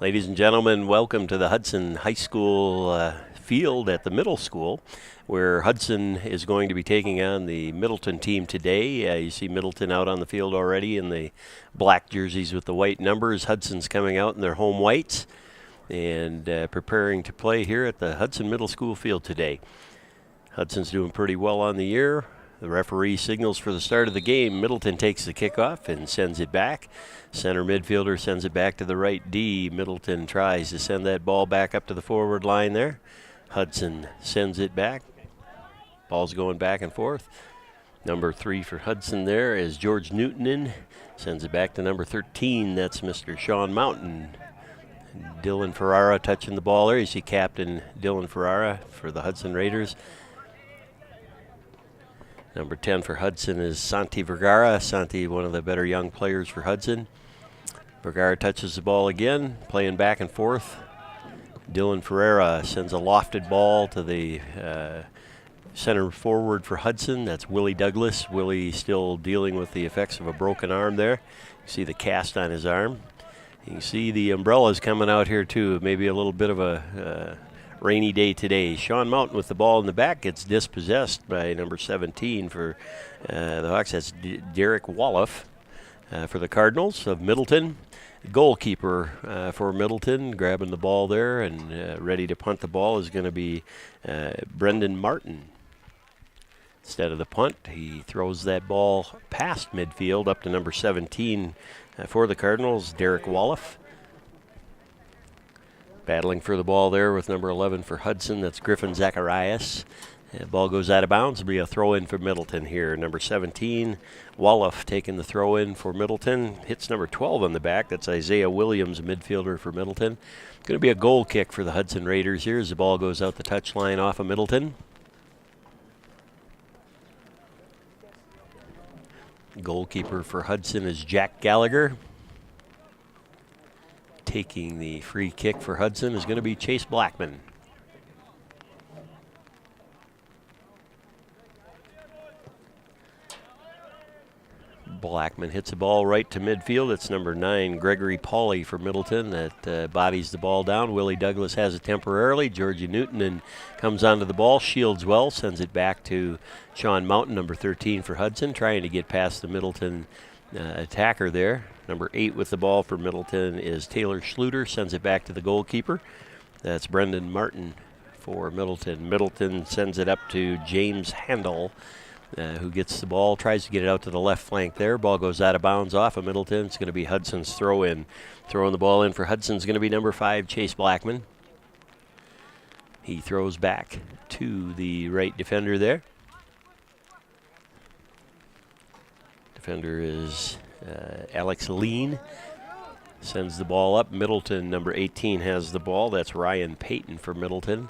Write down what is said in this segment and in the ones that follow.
Ladies and gentlemen, welcome to the Hudson High School field at the middle school, where Hudson is going to be taking on the Middleton team today. You see Middleton out on the field already in the black jerseys with the white numbers. Hudson's coming out in their home whites and preparing to play here at the Hudson Middle School field today. Hudson's doing pretty well on the year. The referee signals for the start of the game. Middleton takes the kickoff and sends it back. Center midfielder sends it back to the right D. Middleton tries to send that ball back up to the forward line there. Hudson sends it back. Ball's going back and forth. Number 3 for Hudson there is George Newton. Sends it back to number 13. That's Mr. Sean Mountain. Dylan Ferrara touching the ball there. You see Captain Dylan Ferrara for the Hudson Raiders. Number 10 for Hudson is Santi Vergara. Santi, one of the better young players for Hudson. Vergara touches the ball again, playing back and forth. Dylan Ferreira sends a lofted ball to the center forward for Hudson. That's Willie Douglas. Willie still dealing with the effects of a broken arm there. You see the cast on his arm. You can see the umbrellas coming out here too. Maybe a little bit of a rainy day today. Sean Mountain with the ball in the back gets dispossessed by number 17 for the Hawks. That's Derek Walliff for the Cardinals of Middleton. Goalkeeper for Middleton grabbing the ball there and ready to punt the ball is going to be Brendan Martin. Instead of the punt, he throws that ball past midfield up to number 17 for the Cardinals, Derek Walliff. Battling for the ball there with number 11 for Hudson. That's Griffin Zacharias. Ball goes out of bounds. It'll be a throw-in for Middleton here. Number 17, Walliff taking the throw-in for Middleton. Hits number 12 on the back. That's Isaiah Williams, a midfielder for Middleton. Going to be a goal kick for the Hudson Raiders here as the ball goes out the touchline off of Middleton. Goalkeeper for Hudson is Jack Gallagher. Taking the free kick for Hudson is going to be Chase Blackman. Blackman hits the ball right to midfield. It's number 9, Gregory Pauly for Middleton that bodies the ball down. Willie Douglas has it temporarily. Georgie Newton and comes onto the ball, shields well, sends it back to Sean Mountain, number 13 for Hudson, trying to get past the Middleton attacker there. Number 8 with the ball for Middleton is Taylor Schluter, sends it back to the goalkeeper. That's Brendan Martin for Middleton. Middleton sends it up to James Handel, who gets the ball, tries to get it out to the left flank there. Ball goes out of bounds off of Middleton. It's going to be Hudson's throw-in. Throwing the ball in for Hudson's going to be number 5, Chase Blackman. He throws back to the right defender there. Defender is Alex Lean. Sends the ball up. Middleton, number 18, has the ball. That's Ryan Payton for Middleton.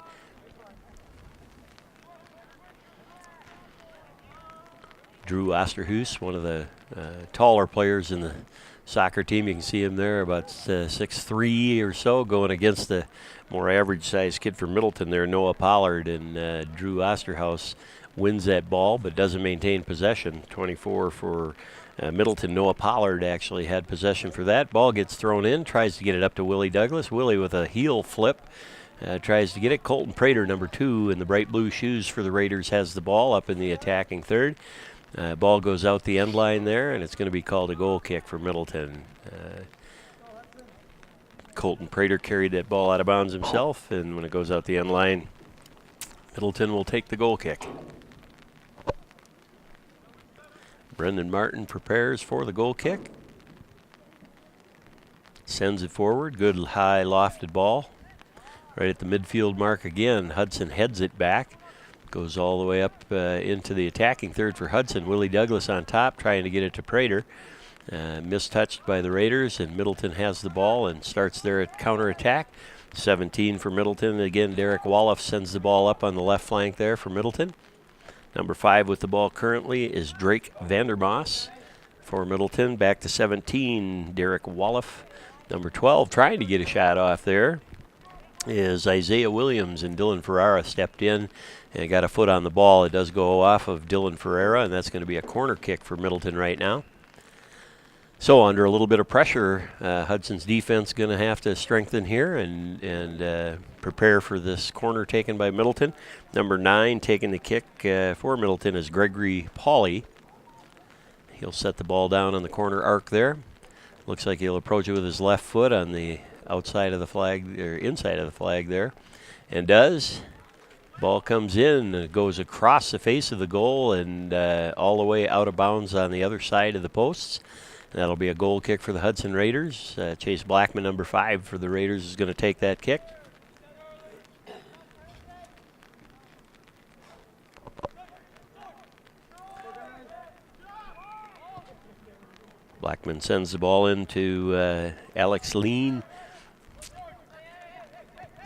Drew Osterhuis, one of the taller players in the soccer team. You can see him there, about 6'3" or so, going against the more average-sized kid for Middleton there, Noah Pollard. And Drew Osterhuis wins that ball but doesn't maintain possession. 24 for Middleton. Noah Pollard actually had possession for that. Ball gets thrown in, tries to get it up to Willie Douglas. Willie with a heel flip tries to get it. Colton Prater, number 2, in the bright blue shoes for the Raiders, has the ball up in the attacking third. Ball goes out the end line there, and it's going to be called a goal kick for Middleton. Colton Prater carried that ball out of bounds himself, and when it goes out the end line, Middleton will take the goal kick. Brendan Martin prepares for the goal kick. Sends it forward. Good high lofted ball. Right at the midfield mark again. Hudson heads it back. Goes all the way up into the attacking third for Hudson. Willie Douglas on top trying to get it to Prater. Mistouched by the Raiders, and Middleton has the ball and starts their counterattack. 17 for Middleton. Again, Derek Walliff sends the ball up on the left flank there for Middleton. Number 5 with the ball currently is Drake Vandermoss for Middleton. Back to 17, Derek Walliff. Number 12 trying to get a shot off there is Isaiah Williams, and Dylan Ferrara stepped in and got a foot on the ball. It does go off of Dylan Ferrara, and that's going to be a corner kick for Middleton right now. So under a little bit of pressure, Hudson's defense going to have to strengthen here and prepare for this corner taken by Middleton. Number 9 taking the kick for Middleton is Gregory Pauley. He'll set the ball down on the corner arc there. Looks like he'll approach it with his left foot on the outside of the flag, or inside of the flag there, and does. Ball comes in, goes across the face of the goal and all the way out of bounds on the other side of the posts. That'll be a goal kick for the Hudson Raiders. Chase Blackman, number 5 for the Raiders, is going to take that kick. Blackman sends the ball into Alex Lean.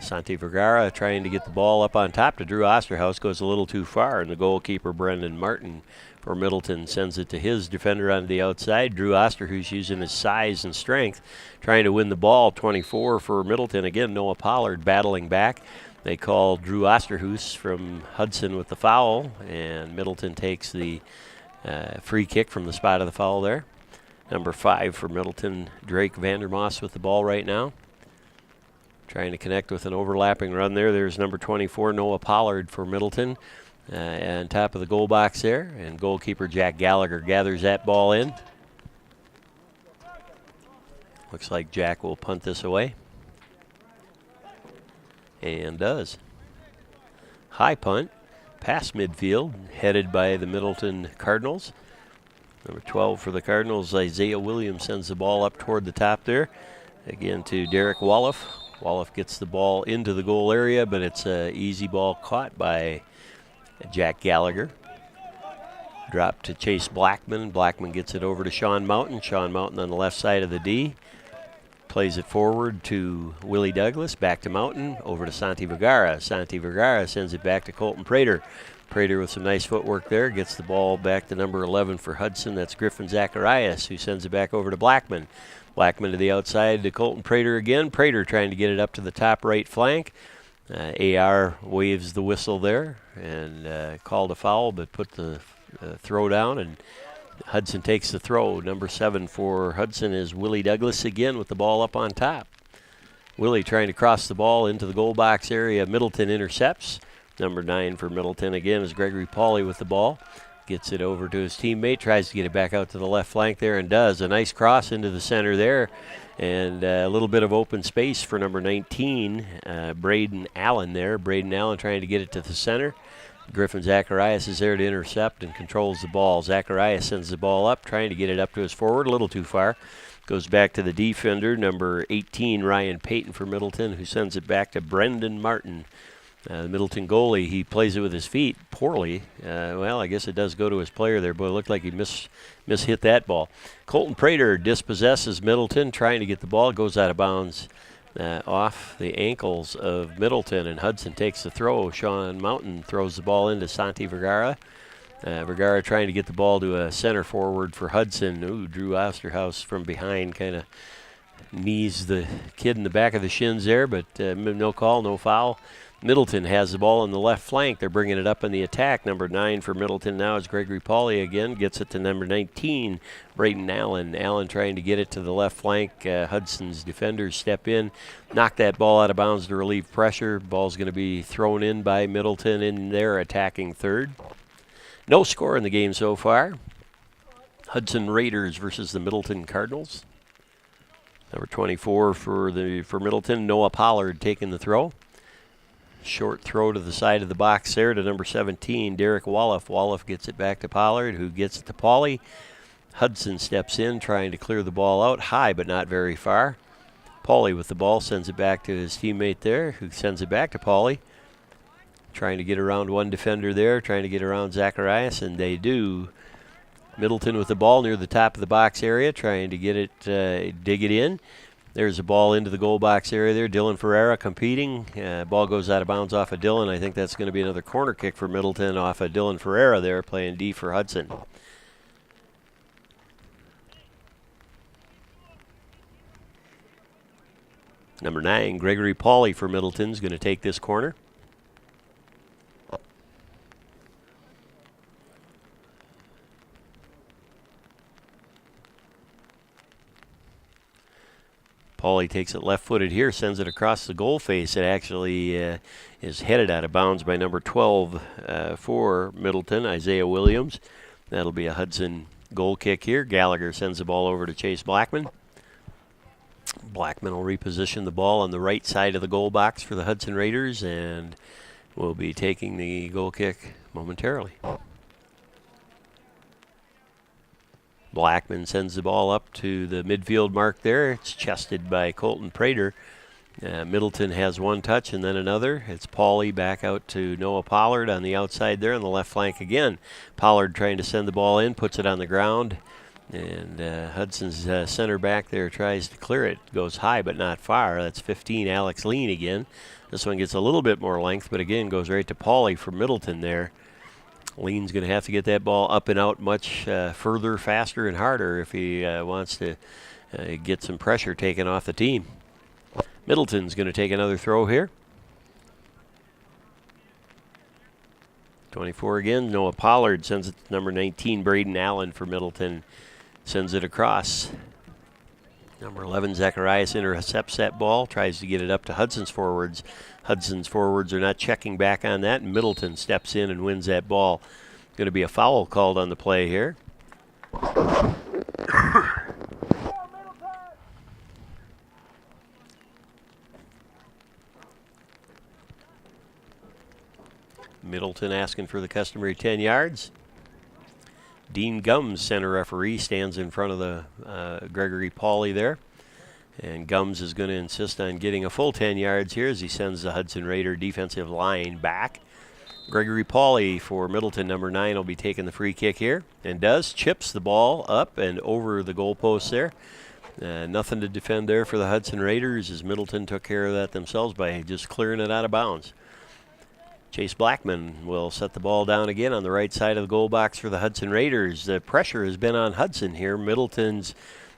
Santi Vergara trying to get the ball up on top to Drew Osterhaus, goes a little too far, and the goalkeeper, Brendan Martin, for Middleton, sends it to his defender on the outside. Drew Osterhaus using his size and strength, trying to win the ball. 24 for Middleton. Again, Noah Pollard battling back. They call Drew Osterhaus from Hudson with the foul, and Middleton takes the free kick from the spot of the foul there. Number 5 for Middleton, Drake Vandermoss with the ball right now. Trying to connect with an overlapping run there. There's number 24, Noah Pollard for Middleton. On top of the goal box there. And goalkeeper Jack Gallagher gathers that ball in. Looks like Jack will punt this away. And does. High punt, past midfield, headed by the Middleton Cardinals. Number 12 for the Cardinals, Isaiah Williams, sends the ball up toward the top there. Again to Derek Walliff. Walliff gets the ball into the goal area, but it's an easy ball caught by Jack Gallagher. Drop to Chase Blackman. Blackman gets it over to Sean Mountain. Sean Mountain on the left side of the D. Plays it forward to Willie Douglas. Back to Mountain. Over to Santi Vergara. Santi Vergara sends it back to Colton Prater. Prater with some nice footwork there. Gets the ball back to number 11 for Hudson. That's Griffin Zacharias, who sends it back over to Blackman. Blackman to the outside to Colton Prater again. Prater trying to get it up to the top right flank. AR waves the whistle there and called a foul, but put the throw down, and Hudson takes the throw. Number 7 for Hudson is Willie Douglas again with the ball up on top. Willie trying to cross the ball into the goal box area. Middleton intercepts. Number 9 for Middleton again is Gregory Pauley with the ball. Gets it over to his teammate, tries to get it back out to the left flank there, and does. A nice cross into the center there, and a little bit of open space for number 19, Braden Allen there. Braden Allen trying to get it to the center. Griffin Zacharias is there to intercept and controls the ball. Zacharias sends the ball up, trying to get it up to his forward, a little too far. Goes back to the defender, number 18, Ryan Payton for Middleton, who sends it back to Brendan Martin. The Middleton goalie, he plays it with his feet poorly. Well, I guess it does go to his player there, but it looked like he mishit that ball. Colton Prater dispossesses Middleton, trying to get the ball. Goes out of bounds off the ankles of Middleton, and Hudson takes the throw. Sean Mountain throws the ball into Santi Vergara. Vergara trying to get the ball to a center forward for Hudson. Ooh, Drew Osterhaus from behind kind of knees the kid in the back of the shins there, but no call, no foul. Middleton has the ball on the left flank. They're bringing it up in the attack. Number 9 for Middleton now is Gregory Pauley again. Gets it to number 19, Braden Allen. Allen trying to get it to the left flank. Hudson's defenders step in, knock that ball out of bounds to relieve pressure. Ball's going to be thrown in by Middleton in their attacking third. No score in the game so far. Hudson Raiders versus the Middleton Cardinals. Number 24 for Middleton, Noah Pollard taking the throw. Short throw to the side of the box there to number 17, Derek Walliff. Walliff gets it back to Pollard, who gets it to Pauley. Hudson steps in, trying to clear the ball out high, but not very far. Pauley with the ball sends it back to his teammate there, who sends it back to Pauley. Trying to get around one defender there, trying to get around Zacharias, and they do. Middleton with the ball near the top of the box area, trying to get it, dig it in. There's a ball into the goal box area there. Dylan Ferreira competing. Ball goes out of bounds off of Dylan. I think that's going to be another corner kick for Middleton off of Dylan Ferreira there, playing D for Hudson. Number 9, Gregory Pauley for Middleton is going to take this corner. Pauly takes it left-footed here, sends it across the goal face. It actually is headed out of bounds by number 12 for Middleton, Isaiah Williams. That'll be a Hudson goal kick here. Gallagher sends the ball over to Chase Blackman. Blackman will reposition the ball on the right side of the goal box for the Hudson Raiders and will be taking the goal kick momentarily. Blackman sends the ball up to the midfield mark there. It's chested by Colton Prater. Middleton has one touch and then another. It's Pauly back out to Noah Pollard on the outside there on the left flank again. Pollard trying to send the ball in, puts it on the ground. And Hudson's center back there tries to clear it. Goes high but not far. That's 15, Alex Lean again. This one gets a little bit more length, but again goes right to Pauly for Middleton there. Lean's going to have to get that ball up and out much further, faster, and harder if he wants to get some pressure taken off the team. Middleton's going to take another throw here. 24 again. Noah Pollard sends it to number 19, Braden Allen for Middleton. Sends it across. Number 11, Zacharias intercepts that ball, tries to get it up to Hudson's forwards. Hudson's forwards are not checking back on that, and Middleton steps in and wins that ball. Going to be a foul called on the play here. Middleton asking for the customary 10 yards. Dean Gums, center referee, stands in front of the Gregory Pauly there. And Gums is going to insist on getting a full 10 yards here as he sends the Hudson Raider defensive line back. Gregory Pauly for Middleton, number 9, will be taking the free kick here. And does. Chips the ball up and over the goalpost there. Nothing to defend there for the Hudson Raiders as Middleton took care of that themselves by just clearing it out of bounds. Chase Blackman will set the ball down again on the right side of the goal box for the Hudson Raiders. The pressure has been on Hudson here. Middleton's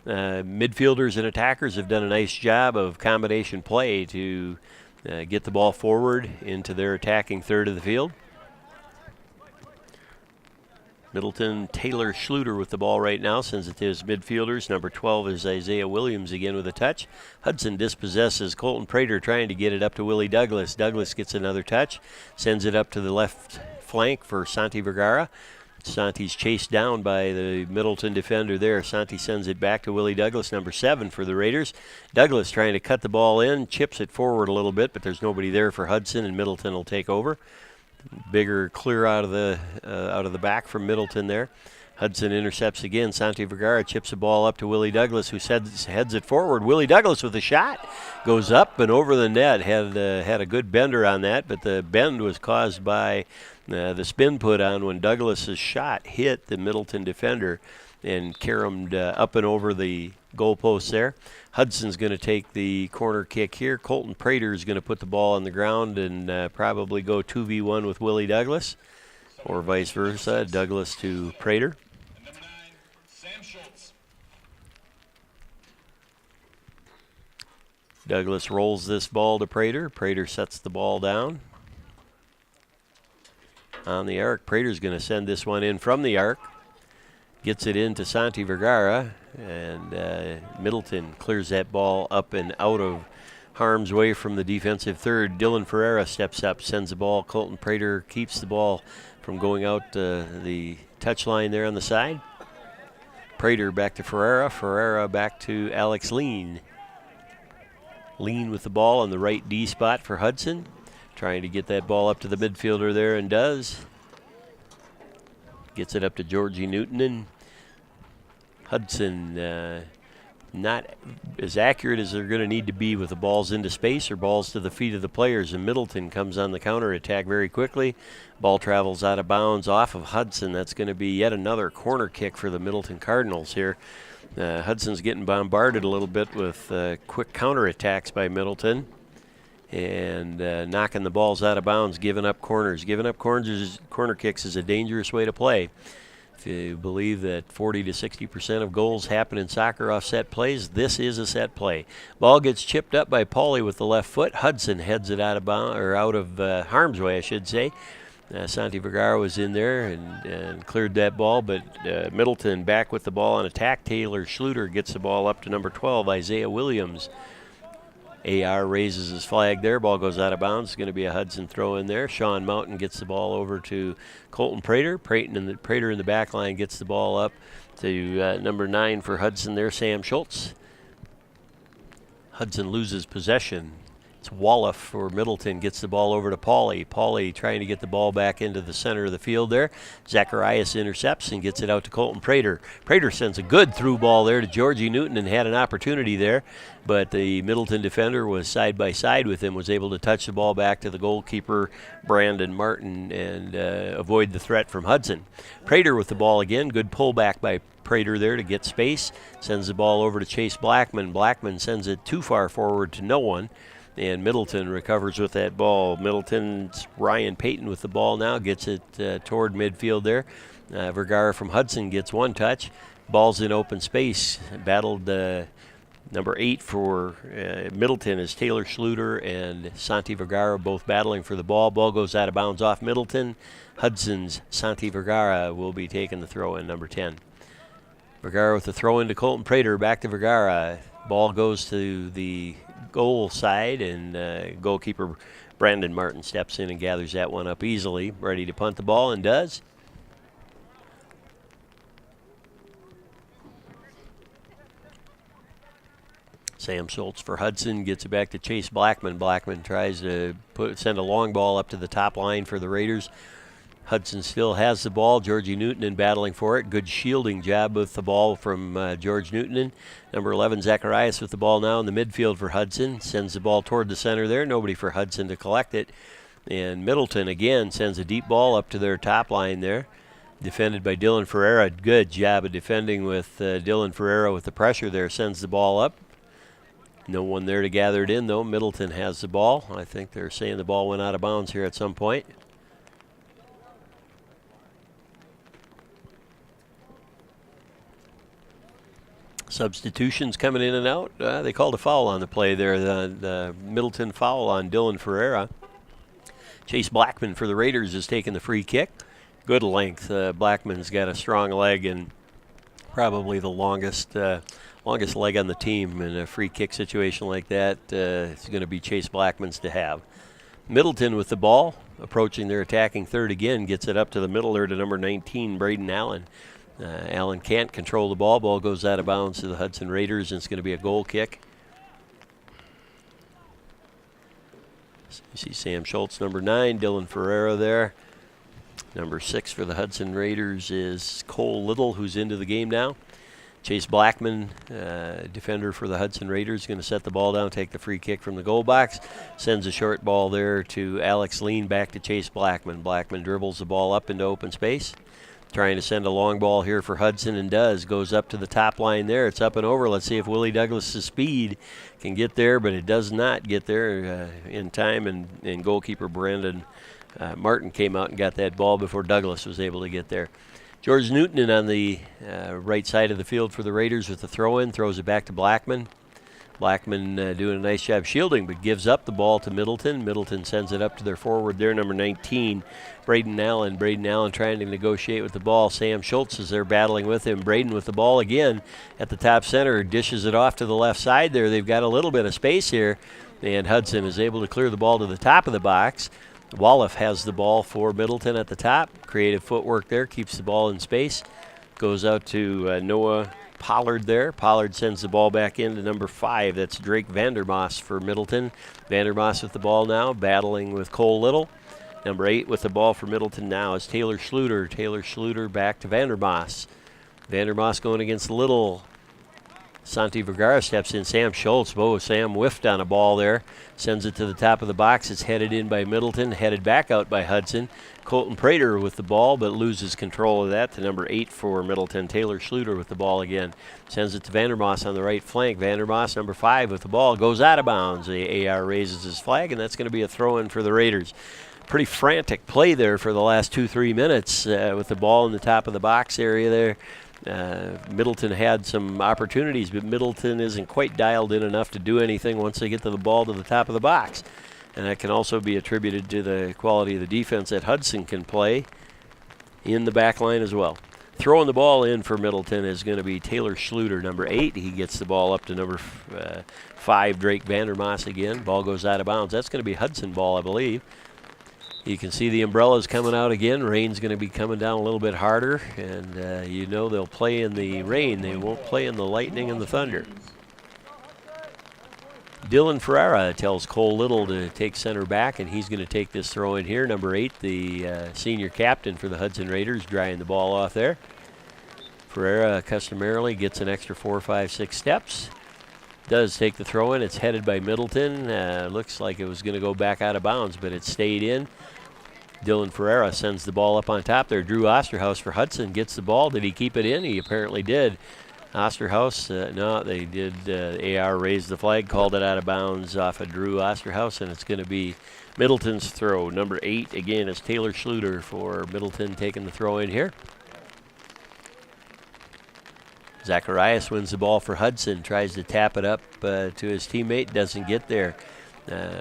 midfielders and attackers have done a nice job of combination play to get the ball forward into their attacking third of the field. Middleton, Taylor Schluter with the ball right now, sends it to his midfielders. Number 12 is Isaiah Williams again with a touch. Hudson dispossesses. Colton Prater trying to get it up to Willie Douglas. Douglas gets another touch, sends it up to the left flank for Santi Vergara. Santi's chased down by the Middleton defender there. Santi sends it back to Willie Douglas, number 7 for the Raiders. Douglas trying to cut the ball in, chips it forward a little bit, but there's nobody there for Hudson, and Middleton will take over. Bigger clear out of the back from Middleton there. Hudson intercepts again. Santi Vergara chips the ball up to Willie Douglas, who heads it forward. Willie Douglas with a shot. Goes up and over the net. Had a good bender on that, but the bend was caused by the spin put on when Douglas's shot hit the Middleton defender and caromed up and over the goalpost there. Hudson's going to take the corner kick here. Colton Prater is going to put the ball on the ground and probably go 2v1 with Willie Douglas, or vice versa, Douglas to Prater. Douglas rolls this ball to Prater. Prater sets the ball down on the arc. Prater's going to send this one in from the arc. Gets it into Santi Vergara, and Middleton clears that ball up and out of harm's way from the defensive third. Dylan Ferreira steps up, sends the ball. Colton Prater keeps the ball from going out the touchline there on the side. Prater back to Ferreira. Ferreira back to Alex Lean. Lean with the ball on the right D spot for Hudson. Trying to get that ball up to the midfielder there, and does. Gets it up to Georgie Newton, and Hudson not as accurate as they're going to need to be with the balls into space or balls to the feet of the players. And Middleton comes on the counter attack very quickly. Ball travels out of bounds off of Hudson. That's going to be yet another corner kick for the Middleton Cardinals here. Hudson's getting bombarded a little bit with quick counter attacks by Middleton and knocking the balls out of bounds, giving up corners. Giving up corner kicks is a dangerous way to play. If you believe that 40 to 60% of goals happen in soccer off set plays, this is a set play. Ball gets chipped up by Pauly with the left foot. Hudson heads it out of bounds, or out of harm's way, I should say. Santi Vergara was in there and cleared that ball, but Middleton back with the ball on attack. Taylor Schluter gets the ball up to number 12, Isaiah Williams. AR raises his flag there. Ball goes out of bounds. It's going to be a Hudson throw in there. Sean Mountain gets the ball over to Colton Prater. Prater in the back line gets the ball up to number 9 for Hudson there, Sam Schultz. Hudson loses possession. It's Wallach for Middleton, gets the ball over to Pauly. Pauly trying to get the ball back into the center of the field there. Zacharias intercepts and gets it out to Colton Prater. Prater sends a good through ball there to Georgie Newton and had an opportunity there, but the Middleton defender was side by side with him, was able to touch the ball back to the goalkeeper, Brandon Martin, and avoid the threat from Hudson. Prater with the ball again. Good pullback by Prater there to get space. Sends the ball over to Chase Blackman. Blackman sends it too far forward to no one. And Middleton recovers with that ball. Middleton's Ryan Payton with the ball now, gets it toward midfield there. Vergara from Hudson gets one touch. Ball's in open space. Battled number 8 for Middleton is Taylor Schluter and Santi Vergara both battling for the ball. Ball goes out of bounds off Middleton. Hudson's Santi Vergara will be taking the throw in, number 10. Vergara with the throw in to Colton Prater. Back to Vergara. Ball goes to the goal side, and goalkeeper Brandon Martin steps in and gathers that one up easily, ready to punt the ball, and does. Sam Schultz for Hudson gets it back to Chase Blackman. Blackman tries to send a long ball up to the top line for the Raiders. Hudson still has the ball. Georgie Newton battling for it. Good shielding job with the ball from George Newton. Number 11, Zacharias with the ball now in the midfield for Hudson. Sends the ball toward the center there. Nobody for Hudson to collect it. And Middleton again sends a deep ball up to their top line there. Defended by Dylan Ferreira. Good job of defending with Dylan Ferreira with the pressure there. Sends the ball up. No one there to gather it in, though. Middleton has the ball. I think they're saying the ball went out of bounds here at some point. Substitutions coming in and out. They called a foul on the play there, the Middleton foul on Dylan Ferreira. Chase Blackman for the Raiders is taking the free kick. Good length. Blackman's got a strong leg and probably the longest leg on the team in a free kick situation like that. It's going to be Chase Blackman's to have. Middleton with the ball, approaching their attacking third again, gets it up to the middle there to number 19, Braden Allen. Allen can't control the ball. Ball goes out of bounds to the Hudson Raiders, and it's going to be a goal kick. You see Sam Schultz, number 9, Dylan Ferreira there. Number 6 for the Hudson Raiders is Cole Little, who's into the game now. Chase Blackman, defender for the Hudson Raiders, going to set the ball down, take the free kick from the goal box. Sends a short ball there to Alex Lean, back to Chase Blackman. Blackman dribbles the ball up into open space. Trying to send a long ball here for Hudson, and does. Goes up to the top line there. It's up and over. Let's see if Willie Douglas' speed can get there, but it does not get there in time, and goalkeeper Brandon Martin came out and got that ball before Douglas was able to get there. George Newton in on the right side of the field for the Raiders with the throw-in. Throws it back to Blackman. Blackman doing a nice job shielding, but gives up the ball to Middleton. Middleton sends it up to their forward there, number 19, Braden Allen. Braden Allen trying to negotiate with the ball. Sam Schultz is there battling with him. Braden with the ball again at the top center, dishes it off to the left side there. They've got a little bit of space here, and Hudson is able to clear the ball to the top of the box. Wallach has the ball for Middleton at the top. Creative footwork there, keeps the ball in space. Goes out to Noah Pollard there. Pollard sends the ball back in to number 5. That's Drake Vandermoss for Middleton. Vandermoss with the ball now, battling with Cole Little. Number 8 with the ball for Middleton now is Taylor Schluter. Taylor Schluter back to Vandermoss. Vandermoss going against Little. Santi Vergara steps in. Sam Schultz. Whoa, Sam whiffed on a ball there. Sends it to the top of the box. It's headed in by Middleton, headed back out by Hudson. Colton Prater with the ball, but loses control of that to number 8 for Middleton. Taylor Schluter with the ball again. Sends it to Vandermoss on the right flank. Vandermoss, number 5, with the ball. Goes out of bounds. The AR raises his flag, and that's going to be a throw-in for the Raiders. Pretty frantic play there for the last 2-3 minutes with the ball in the top of the box area there. Middleton had some opportunities, but Middleton isn't quite dialed in enough to do anything once they get to the ball to the top of the box. And that can also be attributed to the quality of the defense that Hudson can play in the back line as well. Throwing the ball in for Middleton is going to be Taylor Schluter, number 8. He gets the ball up to number 5, Drake Vandermoss again. Ball goes out of bounds. That's going to be Hudson ball, I believe. You can see the umbrellas coming out again. Rain's going to be coming down a little bit harder, and you know they'll play in the rain. They won't play in the lightning and the thunder. Dylan Ferreira tells Cole Little to take center back, and he's going to take this throw in here. Number 8, the senior captain for the Hudson Raiders, drying the ball off there. Ferreira customarily gets an extra 4, 5, 6 steps. Does take the throw in. It's headed by Middleton. Looks like it was going to go back out of bounds, but it stayed in. Dylan Ferreira sends the ball up on top there. Drew Osterhaus for Hudson gets the ball. Did he keep it in? He apparently did. Osterhaus, no, they did. AR raised the flag, called it out of bounds off of Drew Osterhaus, and it's going to be Middleton's throw. Number 8, again, is Taylor Schluter for Middleton taking the throw in here. Zacharias wins the ball for Hudson, tries to tap it up to his teammate, doesn't get there.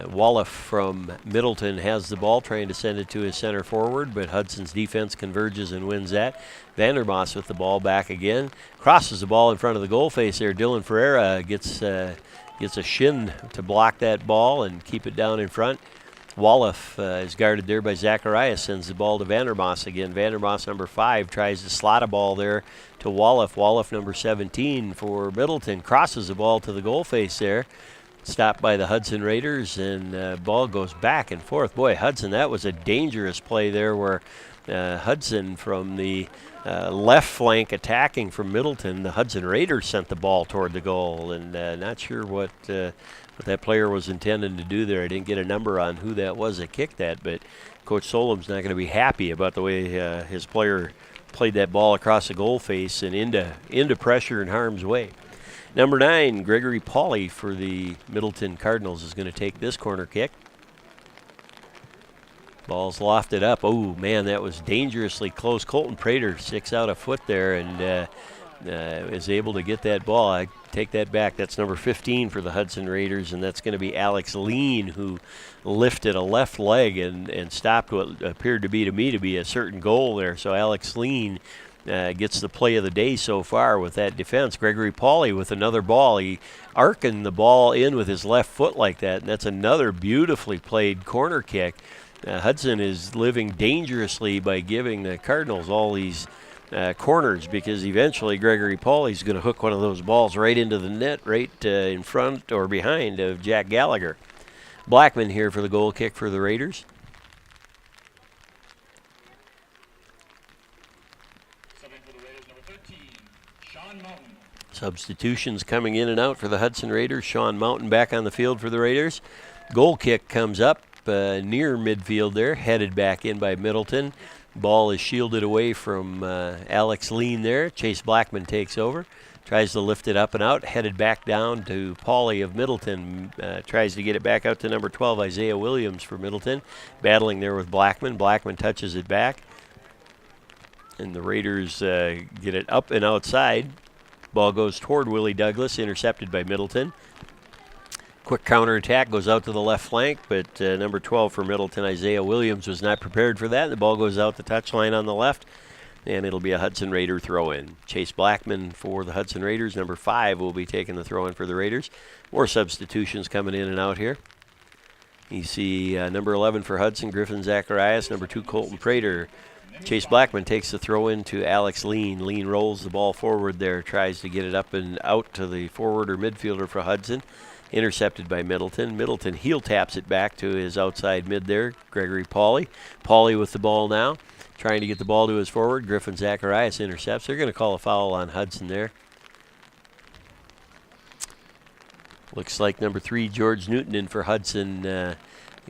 Wallach from Middleton has the ball, trying to send it to his center forward, but Hudson's defense converges and wins that. Vandermoss with the ball back again. Crosses the ball in front of the goal face there. Dylan Ferreira gets a shin to block that ball and keep it down in front. Wallach is guarded there by Zacharias, sends the ball to Vandermoss again. Vandermoss, number 5, tries to slot a ball there to Wallach. Wallach, number 17 for Middleton, crosses the ball to the goal face there. Stopped by the Hudson Raiders, and ball goes back and forth. Boy, Hudson, that was a dangerous play there where Hudson from the left flank attacking from Middleton. The Hudson Raiders sent the ball toward the goal, and not sure what that player was intending to do there. I didn't get a number on who that was that kicked that, but Coach Solom's not going to be happy about the way his player played that ball across the goal face and into pressure in harm's way. Number 9, Gregory Pauly for the Middleton Cardinals is going to take this corner kick. Ball's lofted up. Oh, man, that was dangerously close. Colton Prater sticks out a foot there and is able to get that ball. I take that back. That's number 15 for the Hudson Raiders, and that's going to be Alex Lean, who lifted a left leg and stopped what appeared to me to be a certain goal there. So Alex Lean gets the play of the day so far with that defense. Gregory Pauly with another ball. He arcing the ball in with his left foot like that, and that's another beautifully played corner kick. Hudson is living dangerously by giving the Cardinals all these corners, because eventually Gregory Pauly's going to hook one of those balls right into the net, right in front or behind of Jack Gallagher. Blackman here for the goal kick for the Raiders. Substitutions coming in and out for the Hudson Raiders. Sean Mountain back on the field for the Raiders. Goal kick comes up near midfield there, headed back in by Middleton. Ball is shielded away from Alex Lean there. Chase Blackman takes over, tries to lift it up and out, headed back down to Pauly of Middleton. Tries to get it back out to number 12, Isaiah Williams for Middleton. Battling there with Blackman. Blackman touches it back, and the Raiders get it up and outside. Ball goes toward Willie Douglas, intercepted by Middleton. Quick counterattack goes out to the left flank, but number 12 for Middleton, Isaiah Williams, was not prepared for that. The ball goes out the touchline on the left, and it'll be a Hudson Raider throw-in. Chase Blackman for the Hudson Raiders. Number 5 will be taking the throw-in for the Raiders. More substitutions coming in and out here. You see number 11 for Hudson, Griffin Zacharias. Number 2, Colton Prater. Chase Blackman takes the throw-in to Alex Lean. Lean rolls the ball forward there, tries to get it up and out to the forward or midfielder for Hudson. Intercepted by Middleton. Middleton heel taps it back to his outside mid there, Gregory Pauly. Pauly with the ball now, trying to get the ball to his forward. Griffin Zacharias intercepts. They're going to call a foul on Hudson there. Looks like number 3, George Newton, in for Hudson.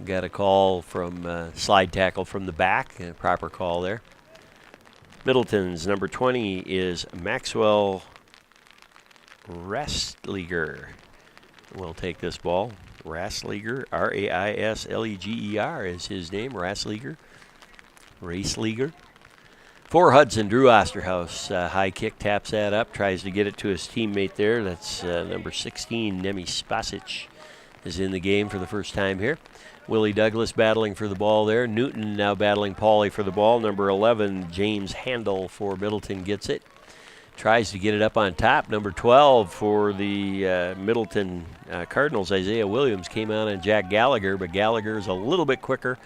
Got a call from slide tackle from the back. A proper call there. Middleton's number 20 is Maxwell Rastleger. We'll take this ball. Rastleger, Raisleger is his name. Rastleger. For Hudson, Drew Osterhaus. High kick, taps that up, tries to get it to his teammate there. That's number 16, Nemi Spasic, is in the game for the first time here. Willie Douglas battling for the ball there. Newton now battling Pauly for the ball. Number 11, James Handel for Middleton gets it. Tries to get it up on top. Number 12 for the Middleton Cardinals, Isaiah Williams, came on Jack Gallagher, but Gallagher's a little bit quicker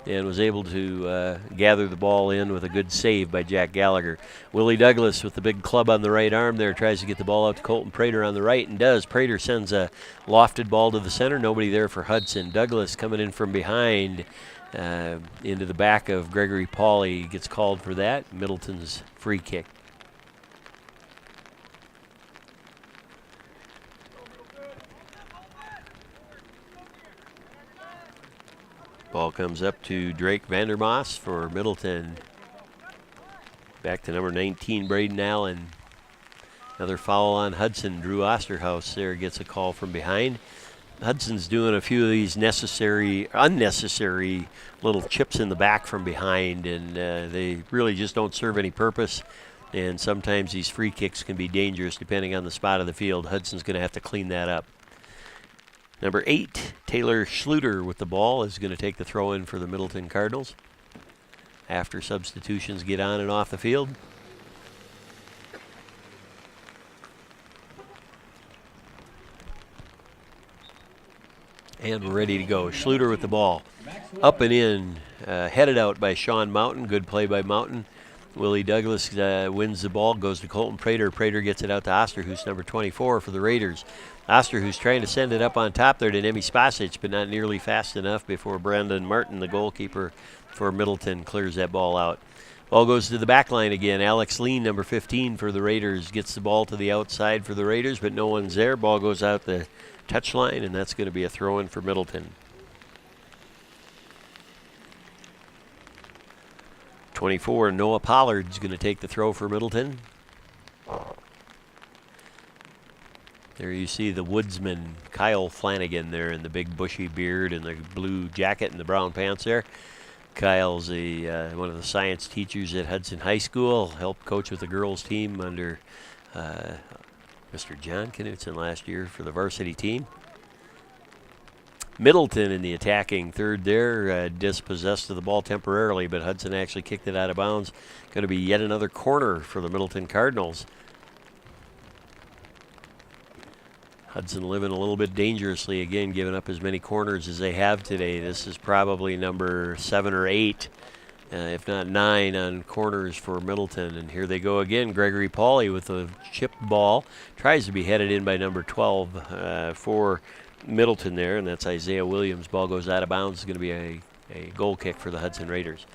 and was able to gather the ball in with a good save by Jack Gallagher. Willie Douglas with the big club on the right arm there tries to get the ball out to Colton Prater on the right and does. Prater sends a lofted ball to the center. Nobody there for Hudson. Douglas coming in from behind into the back of Gregory Pauly. Gets called for that. Middleton's free kick. Ball comes up to Drake Vandermoss for Middleton. Back to number 19, Braden Allen. Another foul on Hudson. Drew Osterhaus there gets a call from behind. Hudson's doing a few of these unnecessary little chips in the back from behind, and they really just don't serve any purpose. And sometimes these free kicks can be dangerous depending on the spot of the field. Hudson's going to have to clean that up. Number 8, Taylor Schluter with the ball is going to take the throw in for the Middleton Cardinals after substitutions get on and off the field. And we're ready to go. Schluter with the ball. Up and in, headed out by Sean Mountain. Good play by Mountain. Willie Douglas wins the ball, goes to Colton Prater. Prater gets it out to Osterhuis, number 24 for the Raiders. Osterhuis trying to send it up on top there to Nemi Spasic, but not nearly fast enough before Brandon Martin, the goalkeeper for Middleton, clears that ball out. Ball goes to the back line again. Alex Lean, number 15 for the Raiders, gets the ball to the outside for the Raiders, but no one's there. Ball goes out the touchline, and that's going to be a throw-in for Middleton. 24, Noah Pollard's going to take the throw for Middleton. There you see the woodsman, Kyle Flanagan, there in the big bushy beard and the blue jacket and the brown pants there. Kyle's one of the science teachers at Hudson High School, helped coach with the girls team under Mr. John Knutson last year for the varsity team. Middleton in the attacking third there, dispossessed of the ball temporarily, but Hudson actually kicked it out of bounds. Going to be yet another corner for the Middleton Cardinals. Hudson living a little bit dangerously again, giving up as many corners as they have today. This is probably number 7 or 8, if not 9 on corners for Middleton. And here they go again. Gregory Pauly with the chipped ball. Tries to be headed in by number 12 for Middleton there, and that's Isaiah Williams. Ball goes out of bounds. It's going to be a goal kick for the Hudson Raiders.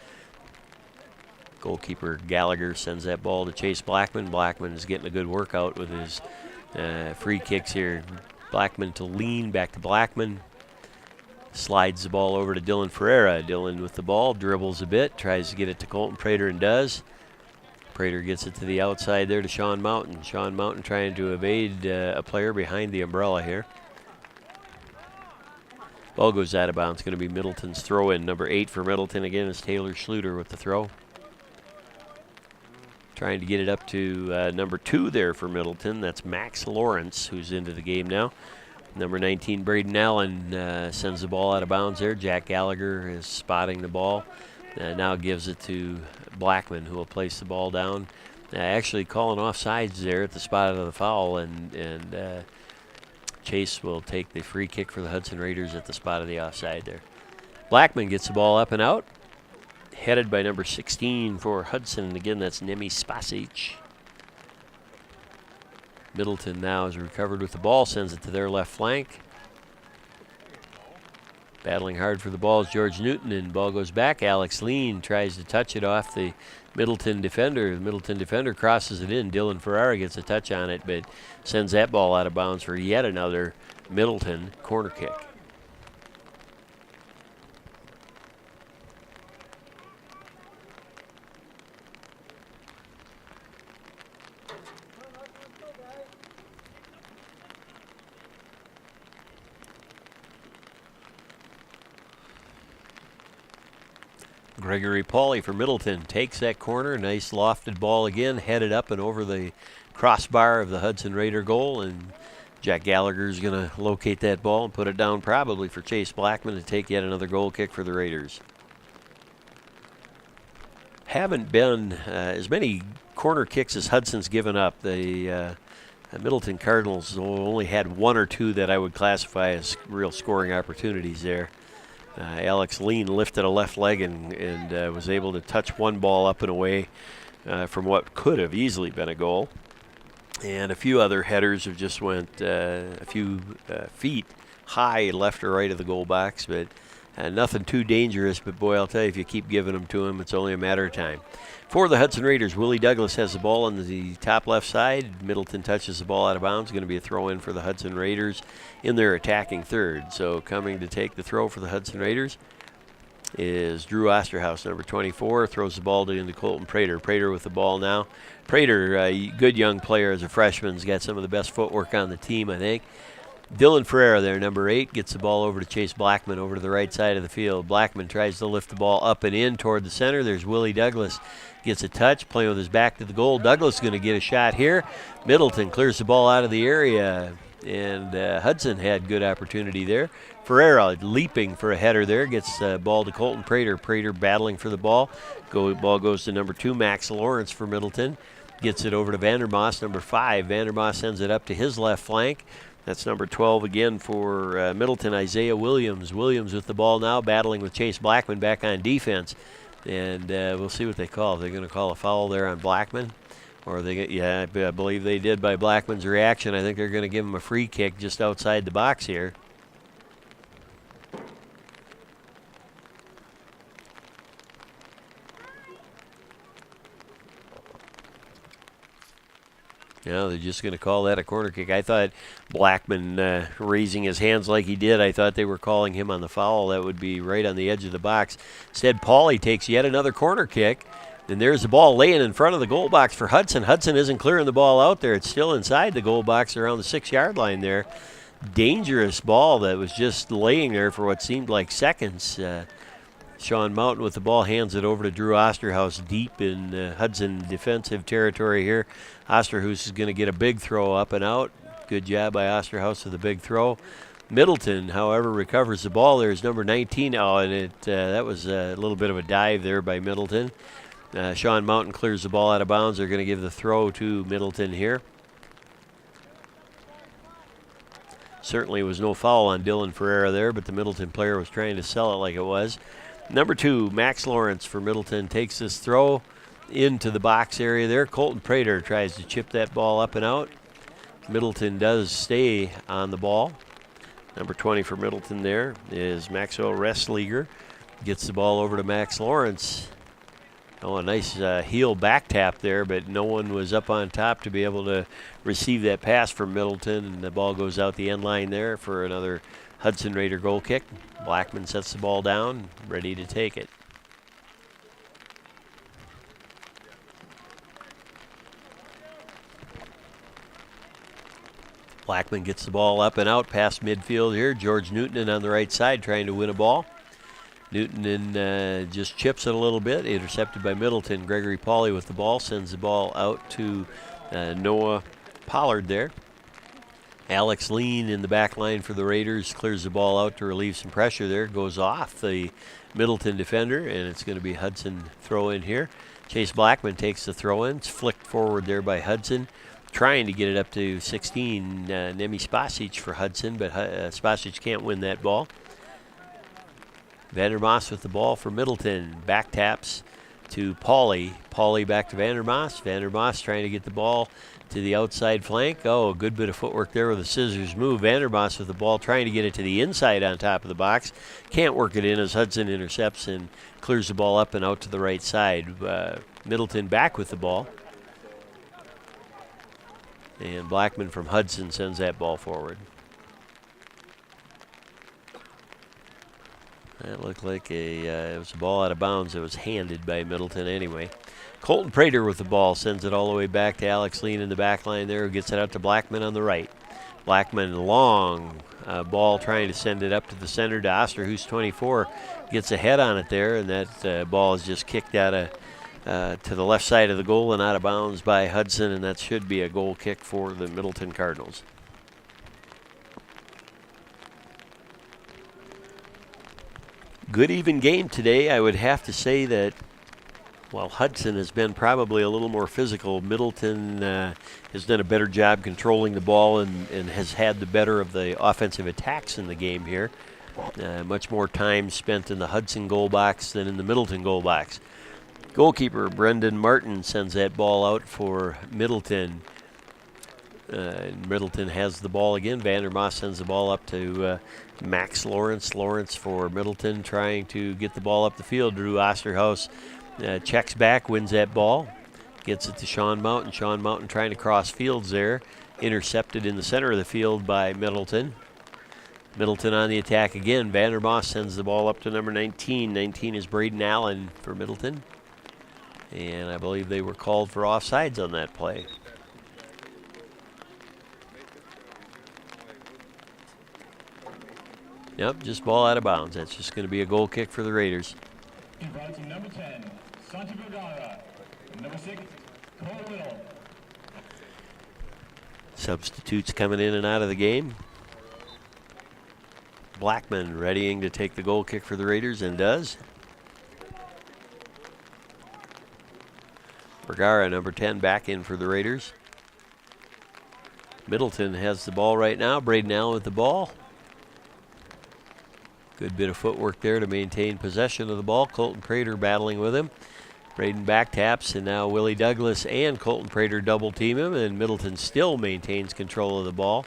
Goalkeeper Gallagher sends that ball to Chase Blackman. Blackman is getting a good workout with his free kicks here. Blackman to Lean, back to Blackman. Slides the ball over to Dylan Ferreira. Dylan with the ball, dribbles a bit, tries to get it to Colton Prater and does. Prater gets it to the outside there to Sean Mountain. Sean Mountain trying to evade a player behind the umbrella here. Ball goes out of bounds. Going to be Middleton's throw in. Number 8 for Middleton again is Taylor Schluter with the throw. Trying to get it up to number 2 there for Middleton. That's Max Lawrence, who's into the game now. Number 19, Braden Allen, sends the ball out of bounds there. Jack Gallagher is spotting the ball. Now gives it to Blackman, who will place the ball down. Actually calling offsides there at the spot of the foul, and Chase will take the free kick for the Hudson Raiders at the spot of the offside there. Blackman gets the ball up and out. Headed by number 16 for Hudson. And again, that's Nemi Spasic. Middleton now is recovered with the ball, sends it to their left flank. Battling hard for the ball is George Newton, and ball goes back. Alex Lean tries to touch it off the Middleton defender. The Middleton defender crosses it in. Dylan Ferrara gets a touch on it, but sends that ball out of bounds for yet another Middleton corner kick. Gregory Pauly for Middleton takes that corner. Nice lofted ball again, headed up and over the crossbar of the Hudson Raider goal, and Jack Gallagher's going to locate that ball and put it down probably for Chase Blackman to take yet another goal kick for the Raiders. Haven't been as many corner kicks as Hudson's given up. The Middleton Cardinals only had one or two that I would classify as real scoring opportunities there. Alex Lean lifted a left leg and was able to touch one ball up and away from what could have easily been a goal. And a few other headers have just went a few feet high left or right of the goal box, but nothing too dangerous. But boy, I'll tell you, if you keep giving them to him, it's only a matter of time. For the Hudson Raiders, Willie Douglas has the ball on the top left side. Middleton touches the ball out of bounds. Going to be a throw in for the Hudson Raiders in their attacking third. So coming to take the throw for the Hudson Raiders is Drew Osterhaus, number 24, throws the ball into Colton Prater. Prater with the ball now. Prater, a good young player as a freshman, has got some of the best footwork on the team, I think. Dylan Ferreira there, number 8, gets the ball over to Chase Blackman over to the right side of the field. Blackman tries to lift the ball up and in toward the center. There's Willie Douglas. Gets a touch, playing with his back to the goal. Douglas is going to get a shot here. Middleton clears the ball out of the area, and Hudson had good opportunity there. Ferreira leaping for a header there, gets the ball to Colton Prater. Prater battling for the ball. Ball goes to number 2, Max Lawrence for Middleton. Gets it over to Vandermoss, number 5. Vandermoss sends it up to his left flank. That's number 12 again for Middleton, Isaiah Williams. Williams with the ball now, battling with Chase Blackman back on defense. And we'll see what they call. They're going to call a foul there on Blackman. Or I believe they did by Blackman's reaction. I think they're going to give him a free kick just outside the box here. Yeah, they're just going to call that a corner kick. I thought Blackman raising his hands like he did, I thought they were calling him on the foul. That would be right on the edge of the box. Instead, Pauly takes yet another corner kick. And there's the ball laying in front of the goal box for Hudson. Hudson isn't clearing the ball out there. It's still inside the goal box around the 6-yard line there. Dangerous ball that was just laying there for what seemed like seconds. Sean Mountain with the ball hands it over to Drew Osterhaus deep in Hudson defensive territory here. Osterhaus is going to get a big throw up and out. Good job by Osterhaus with a big throw. Middleton, however, recovers the ball. There's number 19. Oh, and that was a little bit of a dive there by Middleton. Sean Mountain clears the ball out of bounds. They're going to give the throw to Middleton here. Certainly was no foul on Dylan Ferreira there, but the Middleton player was trying to sell it like it was. Number 2, Max Lawrence for Middleton takes this throw into the box area there. Colton Prater tries to chip that ball up and out. Middleton does stay on the ball. Number 20 for Middleton there is Maxwell Restleger. Gets the ball over to Max Lawrence. Oh, a nice heel back tap there, but no one was up on top to be able to receive that pass from Middleton, and the ball goes out the end line there for another Hudson Raider goal kick. Blackman sets the ball down, ready to take it. Blackman gets the ball up and out past midfield here. George Newton on the right side trying to win a ball. Newton just chips it a little bit, intercepted by Middleton. Gregory Pauly with the ball, sends the ball out to Noah Pollard there. Alex Lean in the back line for the Raiders, clears the ball out to relieve some pressure there, goes off the Middleton defender, and it's going to be Hudson throw in here. Chase Blackman takes the throw in. It's flicked forward there by Hudson, trying to get it up to 16. Nemi Spasic for Hudson, but Spasic can't win that ball. Vandermoss with the ball for Middleton. Back taps to Pauly. Pauly back to Vandermoss. Vandermoss trying to get the ball to the outside flank. Oh, a good bit of footwork there with a scissors move. Vandermoss with the ball trying to get it to the inside on top of the box. Can't work it in as Hudson intercepts and clears the ball up and out to the right side. Middleton back with the ball. And Blackman from Hudson sends that ball forward. That looked like it was a ball out of bounds that was handed by Middleton anyway. Colton Prater with the ball sends it all the way back to Alex Lean in the back line there, who gets it out to Blackman on the right. Blackman long ball trying to send it up to the center to Osterhaus, 24, gets a head on it there, and that ball is just kicked out of to the left side of the goal and out of bounds by Hudson, and that should be a goal kick for the Middleton Cardinals. Good even game today. I would have to say that while Hudson has been probably a little more physical, Middleton has done a better job controlling the ball and has had the better of the offensive attacks in the game here. Much more time spent in the Hudson goal box than in the Middleton goal box. Goalkeeper Brendan Martin sends that ball out for Middleton. Middleton has the ball again. Vandermoss sends the ball up to Max Lawrence. Lawrence for Middleton trying to get the ball up the field. Drew Osterhaus checks back, wins that ball, gets it to Sean Mountain. Sean Mountain trying to cross fields there. Intercepted in the center of the field by Middleton. Middleton on the attack again. Vandermoss sends the ball up to number 19. 19 is Braden Allen for Middleton. And I believe they were called for offsides on that play. Yep, just ball out of bounds. That's just going to be a goal kick for the Raiders. Inviting number 10, Santi Vergara. Number 6, Cole Little. Substitutes coming in and out of the game. Blackman readying to take the goal kick for the Raiders and does. Vergara, number 10, back in for the Raiders. Middleton has the ball right now. Braden Allen with the ball. Good bit of footwork there to maintain possession of the ball. Colton Prater battling with him. Braden back taps, and now Willie Douglas and Colton Prater double team him, and Middleton still maintains control of the ball.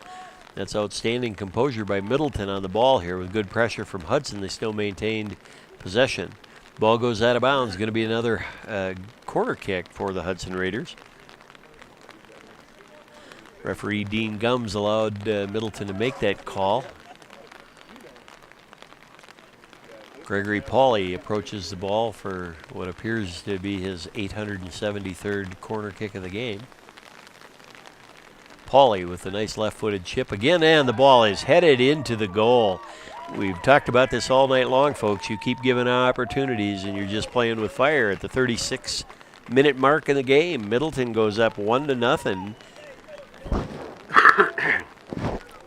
That's outstanding composure by Middleton on the ball here with good pressure from Hudson. They still maintained possession. Ball goes out of bounds. Going to be another corner kick for the Hudson Raiders. Referee Dean Gums allowed Middleton to make that call. Gregory Pauly approaches the ball for what appears to be his 873rd corner kick of the game. Pauly with a nice left-footed chip again, and the ball is headed into the goal. We've talked about this all night long, folks. You keep giving opportunities, and you're just playing with fire. At the 36-minute mark in the game, Middleton goes up 1-0.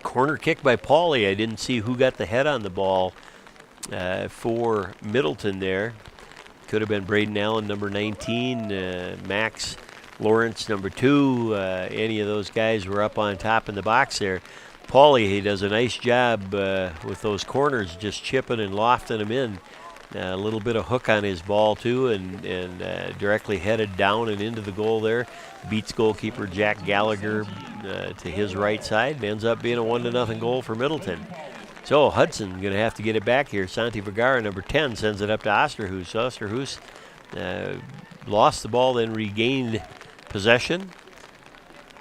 Corner kick by Pauly. I didn't see who got the head on the ball for Middleton there. Could have been Braden Allen, number 19, Max Lawrence, number 2. Any of those guys were up on top in the box there. Pauly, he does a nice job with those corners, just chipping and lofting them in. A little bit of hook on his ball, too, and directly headed down and into the goal there. Beats goalkeeper Jack Gallagher to his right side. Ends up being a 1-0 goal for Middleton. So Hudson going to have to get it back here. Santi Vergara, number 10, sends it up to Osterhuus. Osterhuus lost the ball, then regained possession.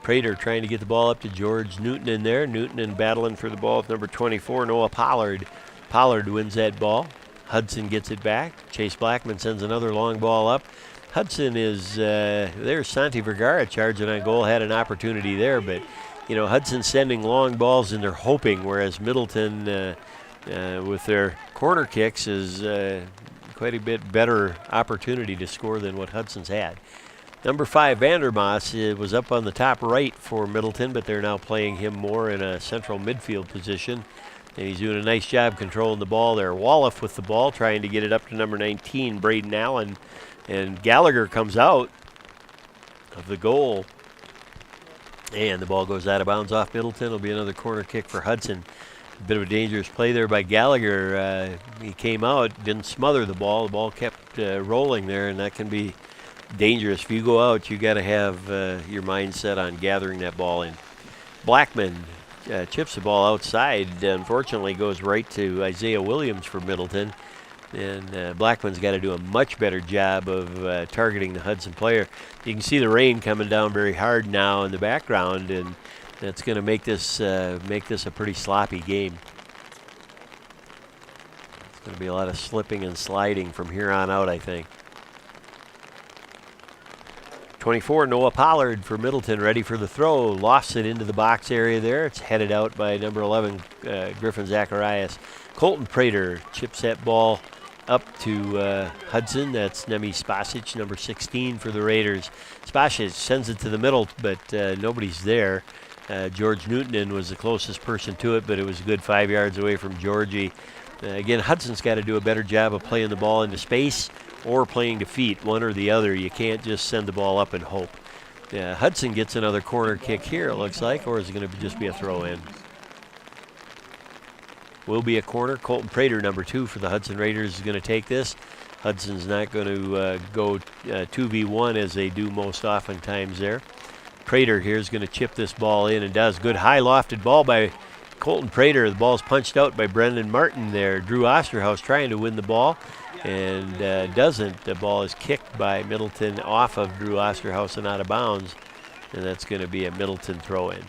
Prater trying to get the ball up to George Newton in there. Newton in battling for the ball with number 24, Noah Pollard. Pollard wins that ball. Hudson gets it back. Chase Blackman sends another long ball up. Hudson is, there's Santi Vergara charging on goal, had an opportunity there, but you know, Hudson sending long balls and they're hoping, whereas Middleton with their corner kicks is quite a bit better opportunity to score than what Hudson's had. Number 5, Vandermoss, was up on the top right for Middleton, but they're now playing him more in a central midfield position, and he's doing a nice job controlling the ball there. Wolof with the ball, trying to get it up to number 19, Braden Allen, and Gallagher comes out of the goal. And the ball goes out of bounds off Middleton. It'll be another corner kick for Hudson. A bit of a dangerous play there by Gallagher. He came out, didn't smother the ball. The ball kept rolling there, and that can be dangerous. If you go out, you got to have your mind set on gathering that ball in. Blackman chips the ball outside. Unfortunately, goes right to Isaiah Williams for Middleton. And Blackman's got to do a much better job of targeting the Hudson player. You can see the rain coming down very hard now in the background, and that's going to make this a pretty sloppy game. It's going to be a lot of slipping and sliding from here on out, I think. 24, Noah Pollard for Middleton, ready for the throw. Lost it into the box area there. It's headed out by number 11, Griffin Zacharias. Colton Prater chips that ball up to Hudson. That's Nemi Spasic, number 16 for the Raiders. Spasic sends it to the middle, but nobody's there. George Newton was the closest person to it, but it was a good 5 yards away from Georgie. Again, Hudson's got to do a better job of playing the ball into space or playing to feet, one or the other. You can't just send the ball up and hope. Hudson gets another corner kick here, it looks like, or is it going to just be a throw in? Will be a corner. Colton Prater, number 2 for the Hudson Raiders, is going to take this. Hudson's not going to go 2v1 as they do most oftentimes there. Prater here is going to chip this ball in and does. Good high lofted ball by Colton Prater. The ball's punched out by Brendan Martin there. Drew Osterhaus trying to win the ball and doesn't. The ball is kicked by Middleton off of Drew Osterhaus and out of bounds, and that's going to be a Middleton throw-in.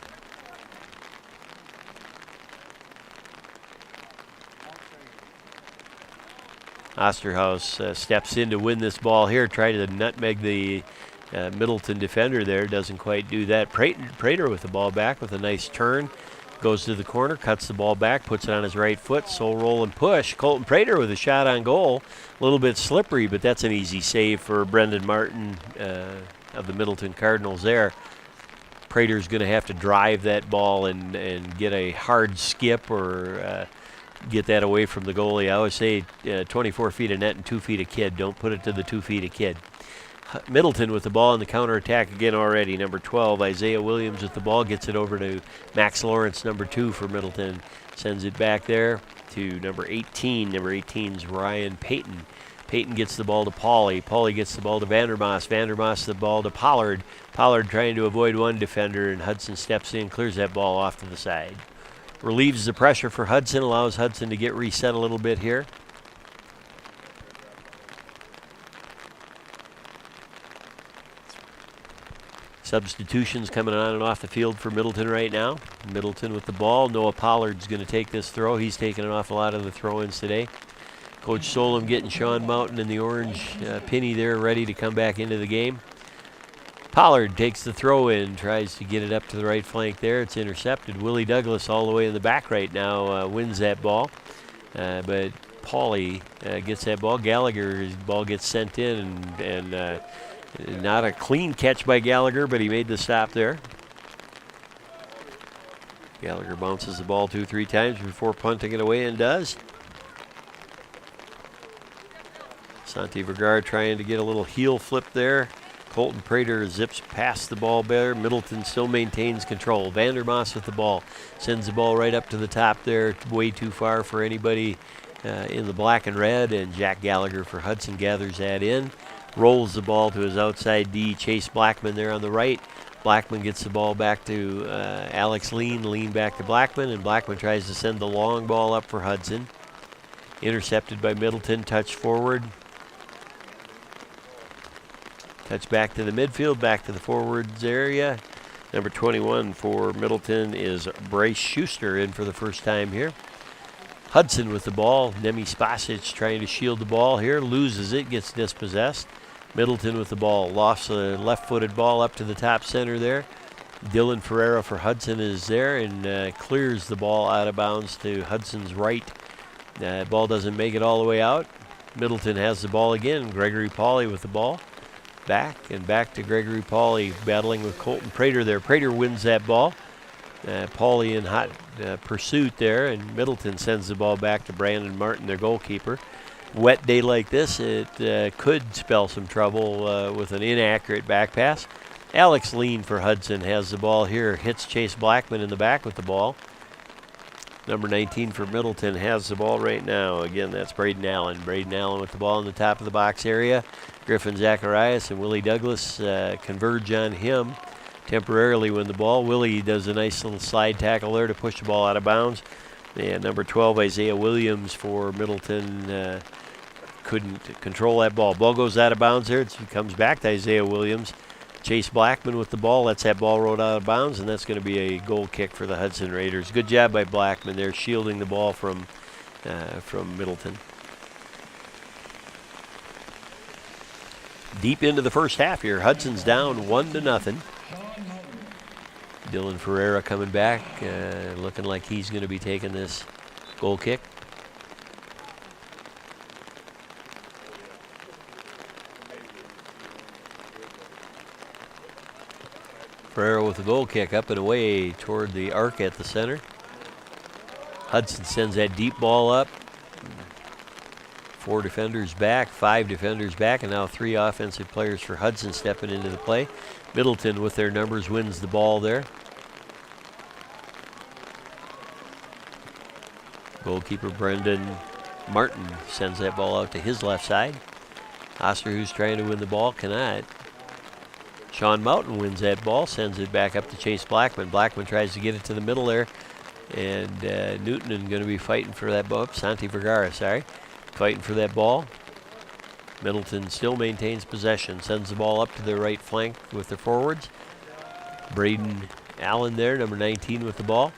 Osterhaus steps in to win this ball here, try to nutmeg the Middleton defender there, doesn't quite do that. Prater with the ball back with a nice turn, goes to the corner, cuts the ball back, puts it on his right foot, soul roll and push. Colton Prater with a shot on goal, a little bit slippery, but that's an easy save for Brendan Martin of the Middleton Cardinals there. Prater's going to have to drive that ball and get a hard skip or get that away from the goalie. I always say 24 feet of net and 2 feet a kid. Don't put it to the 2 feet a kid. Middleton with the ball in the counterattack again already. Number 12, Isaiah Williams with the ball, gets it over to Max Lawrence, number 2 for Middleton. Sends it back there to number 18. Number 18's Ryan Payton. Payton gets the ball to Pauly. Pauly gets the ball to Vandermoss. Vandermoss the ball to Pollard. Pollard trying to avoid one defender, and Hudson steps in, clears that ball off to the side. Relieves the pressure for Hudson, allows Hudson to get reset a little bit here. Substitutions coming on and off the field for Middleton right now. Middleton with the ball. Noah Pollard's going to take this throw. He's taken an awful lot of the throw-ins today. Coach Solom getting Sean Mountain in the orange penny there, ready to come back into the game. Pollard takes the throw in, tries to get it up to the right flank there. It's intercepted. Willie Douglas all the way in the back right now wins that ball. But Pauly gets that ball. Gallagher's ball gets sent in, and not a clean catch by Gallagher, but he made the stop there. Gallagher bounces the ball 2-3 times before punting it away, and does. Santi Vergara trying to get a little heel flip there. Colton Prater zips past the ball better. Middleton still maintains control. Vandermoss with the ball. Sends the ball right up to the top there. Way too far for anybody in the black and red. And Jack Gallagher for Hudson gathers that in. Rolls the ball to his outside D. Chase Blackman there on the right. Blackman gets the ball back to Alex Lean. Lean back to Blackman. And Blackman tries to send the long ball up for Hudson. Intercepted by Middleton. Touch forward. Touch back to the midfield, back to the forwards area. Number 21 for Middleton is Bryce Schuster in for the first time here. Hudson with the ball. Nemi Spasic trying to shield the ball here. Loses it, gets dispossessed. Middleton with the ball. Lofts a left-footed ball up to the top center there. Dylan Ferreira for Hudson is there and clears the ball out of bounds to Hudson's right. Ball doesn't make it all the way out. Middleton has the ball again. Gregory Pauly with the ball. Back to Gregory Pauly, battling with Colton Prater there. Prater wins that ball. Pauly in hot pursuit there, and Middleton sends the ball back to Brandon Martin, their goalkeeper. Wet day like this, it could spell some trouble with an inaccurate back pass. Alex Lean for Hudson has the ball here, hits Chase Blackman in the back with the ball. Number 19 for Middleton has the ball right now. Again, that's Braden Allen. Braden Allen with the ball in the top of the box area. Griffin Zacharias and Willie Douglas converge on him temporarily when the ball. Willie does a nice little slide tackle there to push the ball out of bounds. And number 12, Isaiah Williams for Middleton, couldn't control that ball. Ball goes out of bounds there. It comes back to Isaiah Williams. Chase Blackman with the ball. Lets that ball roll out of bounds, and that's going to be a goal kick for the Hudson Raiders. Good job by Blackman there, shielding the ball from Middleton. Deep into the first half here. Hudson's down 1-0. Dylan Ferreira coming back, looking like he's going to be taking this goal kick. Ferreira with a goal kick up and away toward the arc at the center. Hudson sends that deep ball up. 4 defenders back, 5 defenders back, and now 3 offensive players for Hudson stepping into the play. Middleton with their numbers wins the ball there. Goalkeeper Brendan Martin sends that ball out to his left side. Osterhu's trying to win the ball, cannot. Sean Mountain wins that ball, sends it back up to Chase Blackman. Blackman tries to get it to the middle there, and Newton going to be fighting for that ball. Santi Vergara, sorry. Fighting for that ball. Middleton still maintains possession, sends the ball up to their right flank with their forwards. Braden Allen there, number 19 with the ball.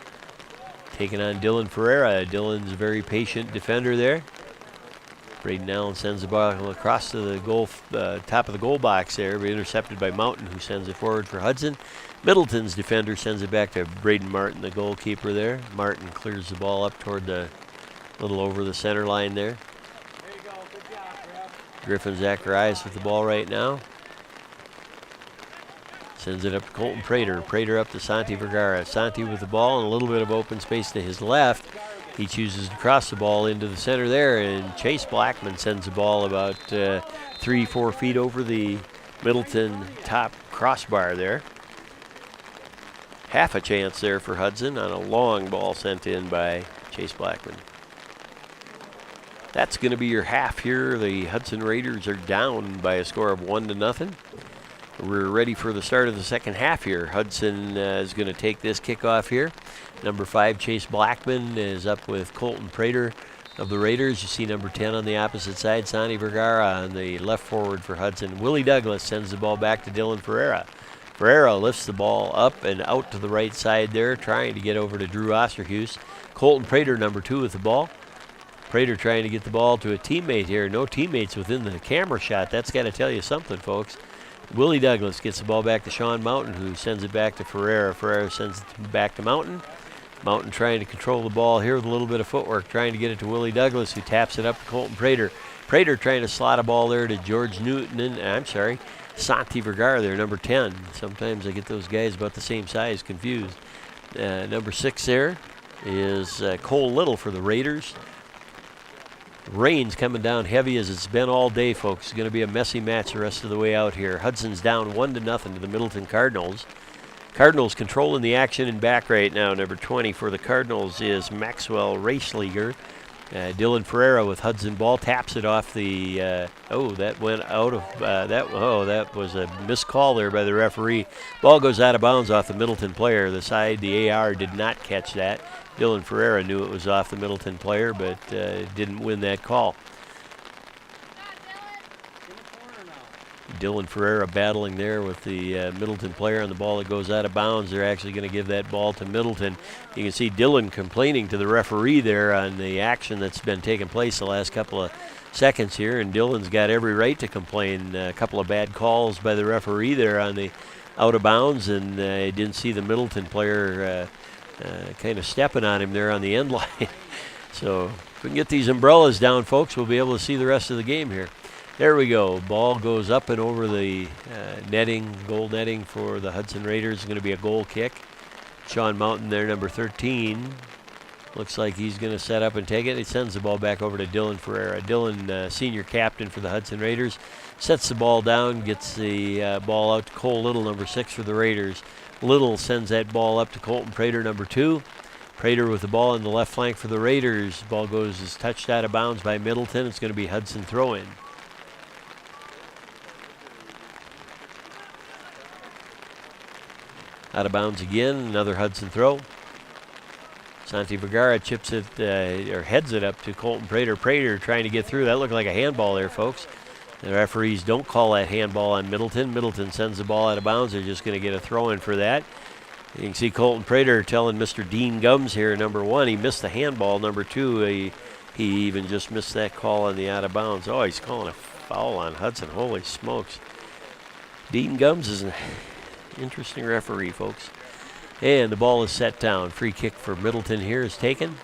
Taking on Dylan Ferreira. Dylan's a very patient defender there. Braden Allen sends the ball across to the goal, top of the goal box there, but intercepted by Mountain, who sends it forward for Hudson. Middleton's defender sends it back to Braden Martin, the goalkeeper there. Martin clears the ball up toward the little over the center line there. Griffin Zacharias with the ball right now. Sends it up to Colton Prater. Prater up to Santi Vergara. Santi with the ball and a little bit of open space to his left. He chooses to cross the ball into the center there, and Chase Blackman sends the ball about 3-4 feet over the Middleton top crossbar there. Half a chance there for Hudson on a long ball sent in by Chase Blackman. That's going to be your half here. The Hudson Raiders are down by a score of 1-0. We're ready for the start of the second half here. Hudson is going to take this kickoff here. Number 5, Chase Blackman, is up with Colton Prater of the Raiders. You see number 10 on the opposite side, Santi Vergara on the left forward for Hudson. Willie Douglas sends the ball back to Dylan Ferreira. Ferreira lifts the ball up and out to the right side there, trying to get over to Drew Osterhus. Colton Prater, number 2 with the ball. Prater trying to get the ball to a teammate here. No teammates within the camera shot. That's got to tell you something, folks. Willie Douglas gets the ball back to Sean Mountain, who sends it back to Ferreira. Ferreira sends it back to Mountain. Mountain trying to control the ball here with a little bit of footwork, trying to get it to Willie Douglas, who taps it up to Colton Prater. Prater trying to slot a ball there to George Newton, and Santi Vergara there, number 10. Sometimes I get those guys about the same size confused. Number 6 there is Cole Little for the Raiders. Rain's coming down heavy as it's been all day, folks. It's going to be a messy match the rest of the way out here. Hudson's down 1-0 to the Middleton Cardinals. Cardinals controlling the action in back right now. Number 20 for the Cardinals is Maxwell Raceleager. Dylan Ferreira with Hudson ball taps it off the. That went out of that was a missed call there by the referee. Ball goes out of bounds off the Middleton player. The AR did not catch that. Dylan Ferreira knew it was off the Middleton player, but didn't win that call. Dylan Ferreira battling there with the Middleton player on the ball that goes out of bounds. They're actually going to give that ball to Middleton. You can see Dylan complaining to the referee there on the action that's been taking place the last couple of seconds here, and Dylan's got every right to complain. A couple of bad calls by the referee there on the out of bounds, and didn't see the Middleton player kind of stepping on him there on the end line. So if we can get these umbrellas down, folks, we'll be able to see the rest of the game here. There we go. Ball goes up and over the goal netting for the Hudson Raiders. It's going to be a goal kick. Sean Mountain there, number 13. Looks like he's going to set up and take it. He sends the ball back over to Dylan Ferreira. Dylan, senior captain for the Hudson Raiders, sets the ball down, gets the ball out to Cole Little, number 6 for the Raiders. Little sends that ball up to Colton Prater, number 2. Prater with the ball on the left flank for the Raiders. Ball is touched out of bounds by Middleton. It's going to be Hudson throw-in. Out of bounds again, another Hudson throw. Santi Vergara chips it, or heads it up to Colton Prater. Prater trying to get through. That looked like a handball there, folks. The referees don't call that handball on Middleton. Middleton sends the ball out of bounds. They're just going to get a throw-in for that. You can see Colton Prater telling Mr. Dean Gums here, number 1, he missed the handball. Number 2, he even just missed that call on the out of bounds. Oh, he's calling a foul on Hudson. Holy smokes. Dean Gums is an interesting referee, folks. And the ball is set down. Free kick for Middleton here is taken.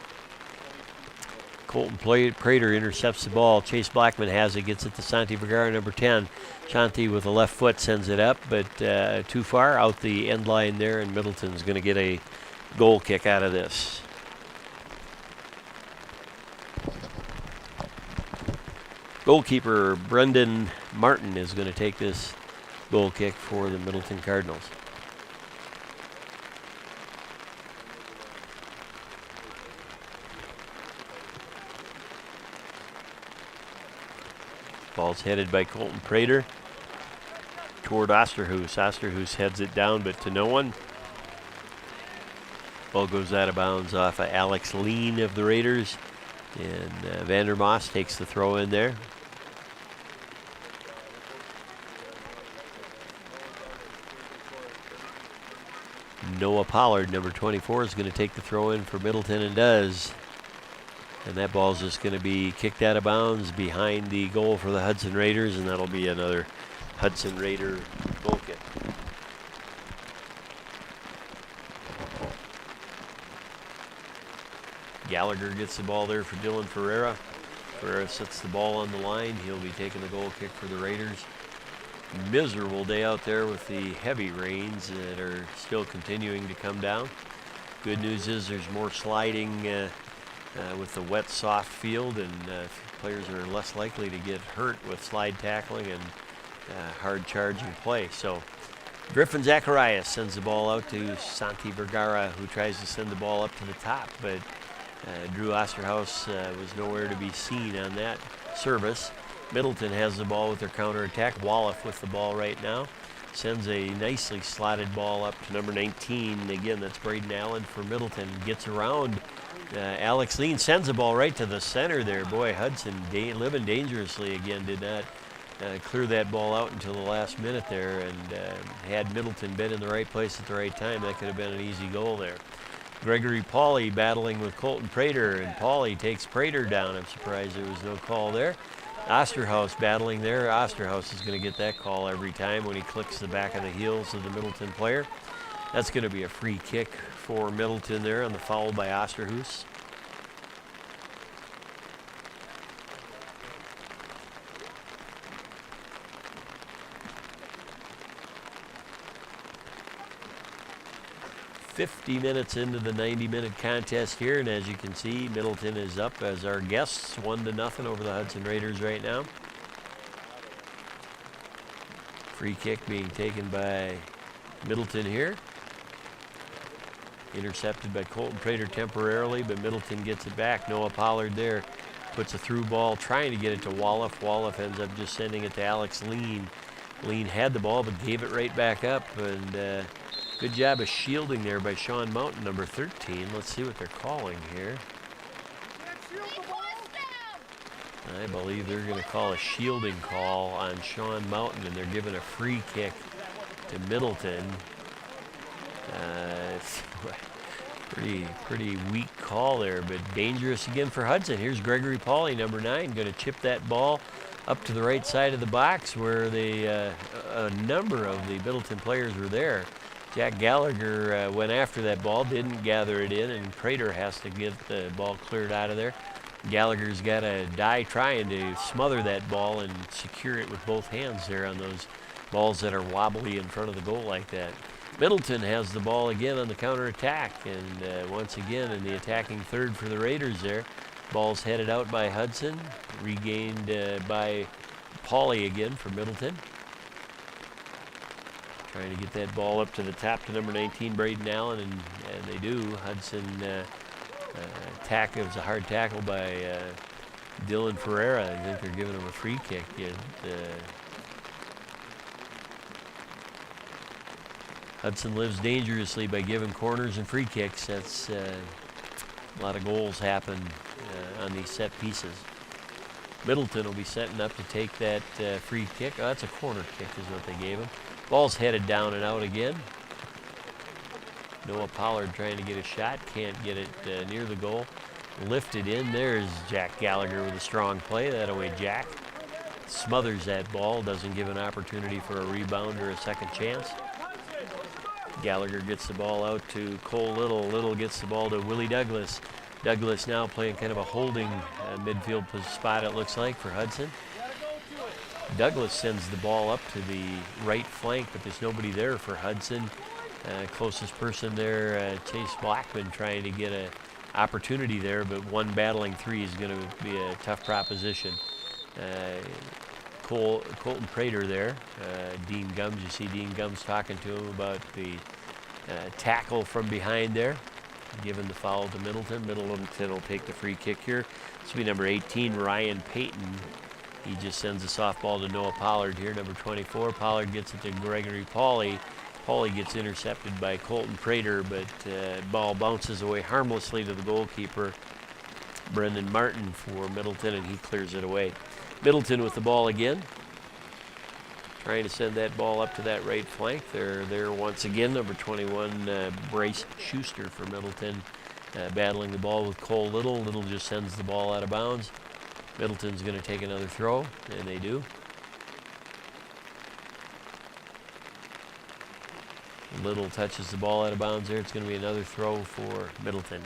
Colton Prater intercepts the ball. Chase Blackman has it, gets it to Santi Vergara, number 10. Santi with the left foot sends it up, but too far out the end line there, and Middleton's going to get a goal kick out of this. Goalkeeper Brendan Martin is going to take this goal kick for the Middleton Cardinals. Ball's headed by Colton Prater toward Osterhuis. Osterhuis heads it down, but to no one. Ball goes out of bounds off of Alex Lean of the Raiders, and Vandermoss takes the throw in there. Noah Pollard, number 24, is going to take the throw in for Middleton and does. And that ball's just going to be kicked out of bounds behind the goal for the Hudson Raiders, and that'll be another Hudson Raider goal kick. Gallagher gets the ball there for Dylan Ferreira. Ferreira sets the ball on the line. He'll be taking the goal kick for the Raiders. Miserable day out there with the heavy rains that are still continuing to come down. Good news is there's more sliding with the wet, soft field, and players are less likely to get hurt with slide tackling and hard charging play. So Griffin Zacharias sends the ball out to Santi Vergara, who tries to send the ball up to the top, but Drew Osterhaus was nowhere to be seen on that service. Middleton has the ball with their counterattack. Wallach with the ball right now. Sends a nicely slotted ball up to number 19. Again, that's Braden Allen for Middleton. Gets around Alex Lean, sends the ball right to the center there. Boy, Hudson living dangerously again. Did not clear that ball out until the last minute there. And had Middleton been in the right place at the right time, that could have been an easy goal there. Gregory Pauly battling with Colton Prater, and Pauly takes Prater down. I'm surprised there was no call there. Osterhaus battling there. Osterhaus is going to get that call every time when he clicks the back of the heels of the Middleton player. That's going to be a free kick for Middleton there on the foul by Osterhaus. "50 minutes into the 90-minute contest here, and as you can see, Middleton is up as our guests, 1-0 over the Hudson Raiders right now. Free kick being taken by Middleton here. Intercepted by Colton Prater temporarily, but Middleton gets it back. Noah Pollard there puts a through ball, trying to get it to Wallach. Wallach ends up just sending it to Alex Lean. Lean had the ball, but gave it right back up, and good job of shielding there by Sean Mountain, number 13. Let's see what they're calling here. I believe they're going to call a shielding call on Sean Mountain, and they're giving a free kick to Middleton. Pretty weak call there, but dangerous again for Hudson. Here's Gregory Pauly, number 9, going to chip that ball up to the right side of the box where a number of the Middleton players were there. Jack Gallagher went after that ball, didn't gather it in, and Prater has to get the ball cleared out of there. Gallagher's got to die trying to smother that ball and secure it with both hands there on those balls that are wobbly in front of the goal like that. Middleton has the ball again on the counterattack, and once again in the attacking third for the Raiders there. Ball's headed out by Hudson, regained by Pauly again for Middleton. Trying to get that ball up to the top to number 19, Braden Allen, and they do. Hudson it was a hard tackle by Dylan Ferreira. I think they're giving him a free kick. Hudson lives dangerously by giving corners and free kicks. That's a lot of goals happen on these set pieces. Middleton will be setting up to take that free kick. Oh, that's a corner kick is what they gave him. Ball's headed down and out again. Noah Pollard trying to get a shot. Can't get it near the goal. Lifted in. There's Jack Gallagher with a strong play. That away Jack. Smothers that ball. Doesn't give an opportunity for a rebound or a second chance. Gallagher gets the ball out to Cole Little. Little gets the ball to Willie Douglas. Douglas now playing kind of a holding midfield spot, it looks like, for Hudson. Douglas sends the ball up to the right flank, but there's nobody there for Hudson. Closest person there, Chase Blackman, trying to get an opportunity there, but one battling three is going to be a tough proposition. Colton Prater there. Dean Gums, you see Dean Gums talking to him about the tackle from behind there, given the foul to Middleton. Middleton will take the free kick here. This will be number 18, Ryan Payton. He just sends a softball to Noah Pollard here, number 24. Pollard gets it to Gregory Pauly. Pauly gets intercepted by Colton Prater, but ball bounces away harmlessly to the goalkeeper, Brendan Martin, for Middleton, and he clears it away. Middleton with the ball again, trying to send that ball up to that right flank. They're there once again, number 21, Bryce Schuster for Middleton, battling the ball with Cole Little. Little just sends the ball out of bounds. Middleton's going to take another throw, and they do. Little touches the ball out of bounds there. It's going to be another throw for Middleton.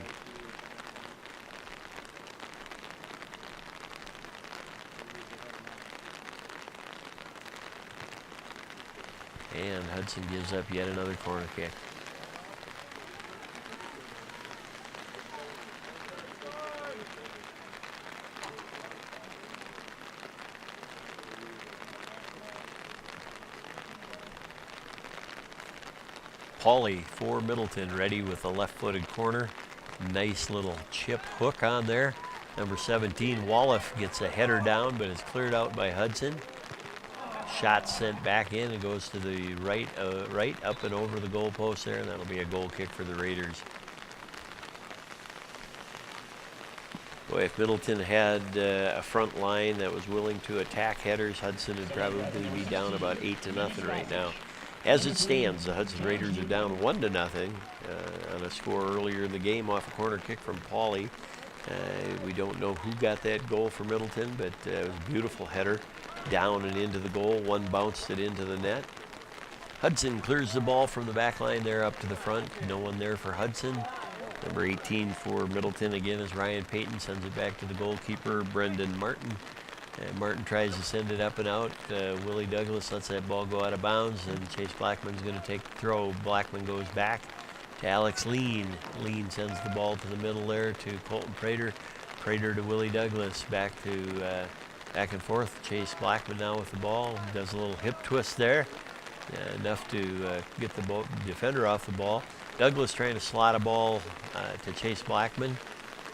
And Hudson gives up yet another corner kick. Pauly for Middleton, ready with a left-footed corner. Nice little chip hook on there. Number 17, Wallach, gets a header down, but it's cleared out by Hudson. Shot sent back in and goes to the right up and over the goalpost there, and that'll be a goal kick for the Raiders. Boy, if Middleton had a front line that was willing to attack headers, Hudson would probably be down about 8-0 right now. As it stands, the Hudson Raiders are down 1-0 on a score earlier in the game off a corner kick from Pauly. We don't know who got that goal for Middleton, but it was a beautiful header down and into the goal. One bounced it into the net. Hudson clears the ball from the back line there up to the front. No one there for Hudson. Number 18 for Middleton again is Ryan Payton. Sends it back to the goalkeeper, Brendan Martin. Martin tries to send it up and out. Willie Douglas lets that ball go out of bounds, and Chase Blackman's going to take the throw. Blackman goes back to Alex Lean. Lean sends the ball to the middle there to Colton Prater. Prater to Willie Douglas. Back and forth. Chase Blackman now with the ball. Does a little hip twist there. Enough to get the defender off the ball. Douglas trying to slot a ball to Chase Blackman.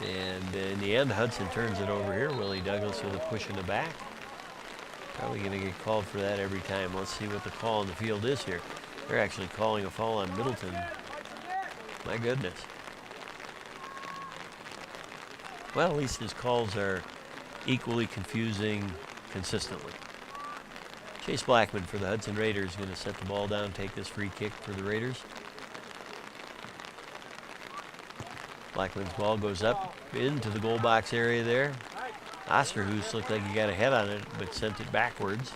And in the end, Hudson turns it over here. Willie Douglas with a push in the back. Probably going to get called for that every time. Let's see what the call on the field is here. They're actually calling a foul on Middleton. My goodness. Well, at least his calls are equally confusing consistently. Chase Blackman for the Hudson Raiders is going to set the ball down, take this free kick for the Raiders. Blackman's ball goes up into the goal box area there. Osterhuis looked like he got a head on it, but sent it backwards.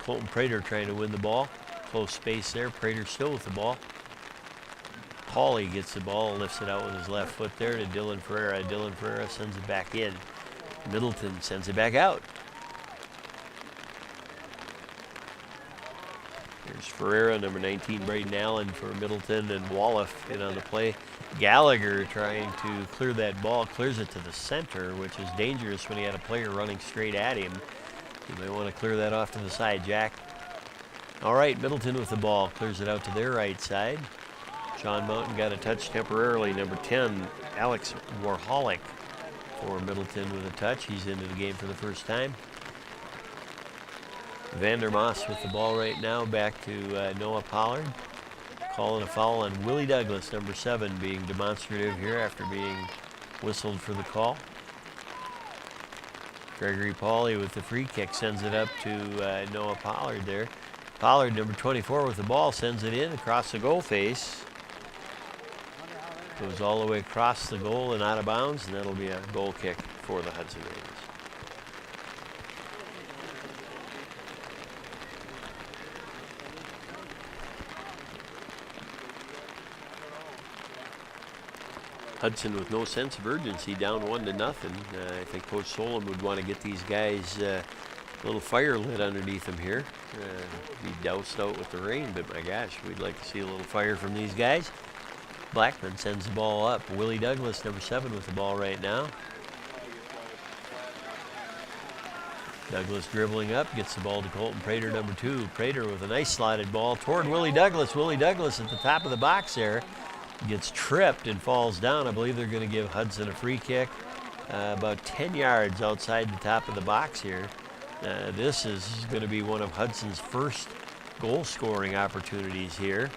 Colton Prater trying to win the ball. Close space there. Prater still with the ball. Pauly gets the ball, lifts it out with his left foot there to Dylan Ferreira. Dylan Ferreira sends it back in. Middleton sends it back out. Here's Ferreira, number 19, Braden Allen for Middleton, and Wallach in on the play. Gallagher trying to clear that ball, clears it to the center, which is dangerous when he had a player running straight at him. You may want to clear that off to the side, Jack. All right, Middleton with the ball, clears it out to their right side. Sean Mountain got a touch temporarily. Number 10, Alex Warholic for Middleton with a touch. He's into the game for the first time. Vandermoss with the ball right now, back to Noah Pollard. Calling a foul on Willie Douglas, number 7, being demonstrative here after being whistled for the call. Gregory Pauly with the free kick sends it up to Noah Pollard there. Pollard, number 24, with the ball, sends it in across the goal face. Goes all the way across the goal and out of bounds, and that'll be a goal kick for the Hudson Raiders. Hudson with no sense of urgency, down 1-0. I think Coach Solon would want to get these guys a little fire lit underneath them here. Be doused out with the rain, but my gosh, we'd like to see a little fire from these guys. Blackman sends the ball up. Willie Douglas, number 7, with the ball right now. Douglas dribbling up, gets the ball to Colton Prater, number 2. Prater with a nice slotted ball toward Willie Douglas. Willie Douglas at the top of the box there gets tripped and falls down. I believe they're going to give Hudson a free kick about 10 yards outside the top of the box here. This is going to be one of Hudson's first goal scoring opportunities here.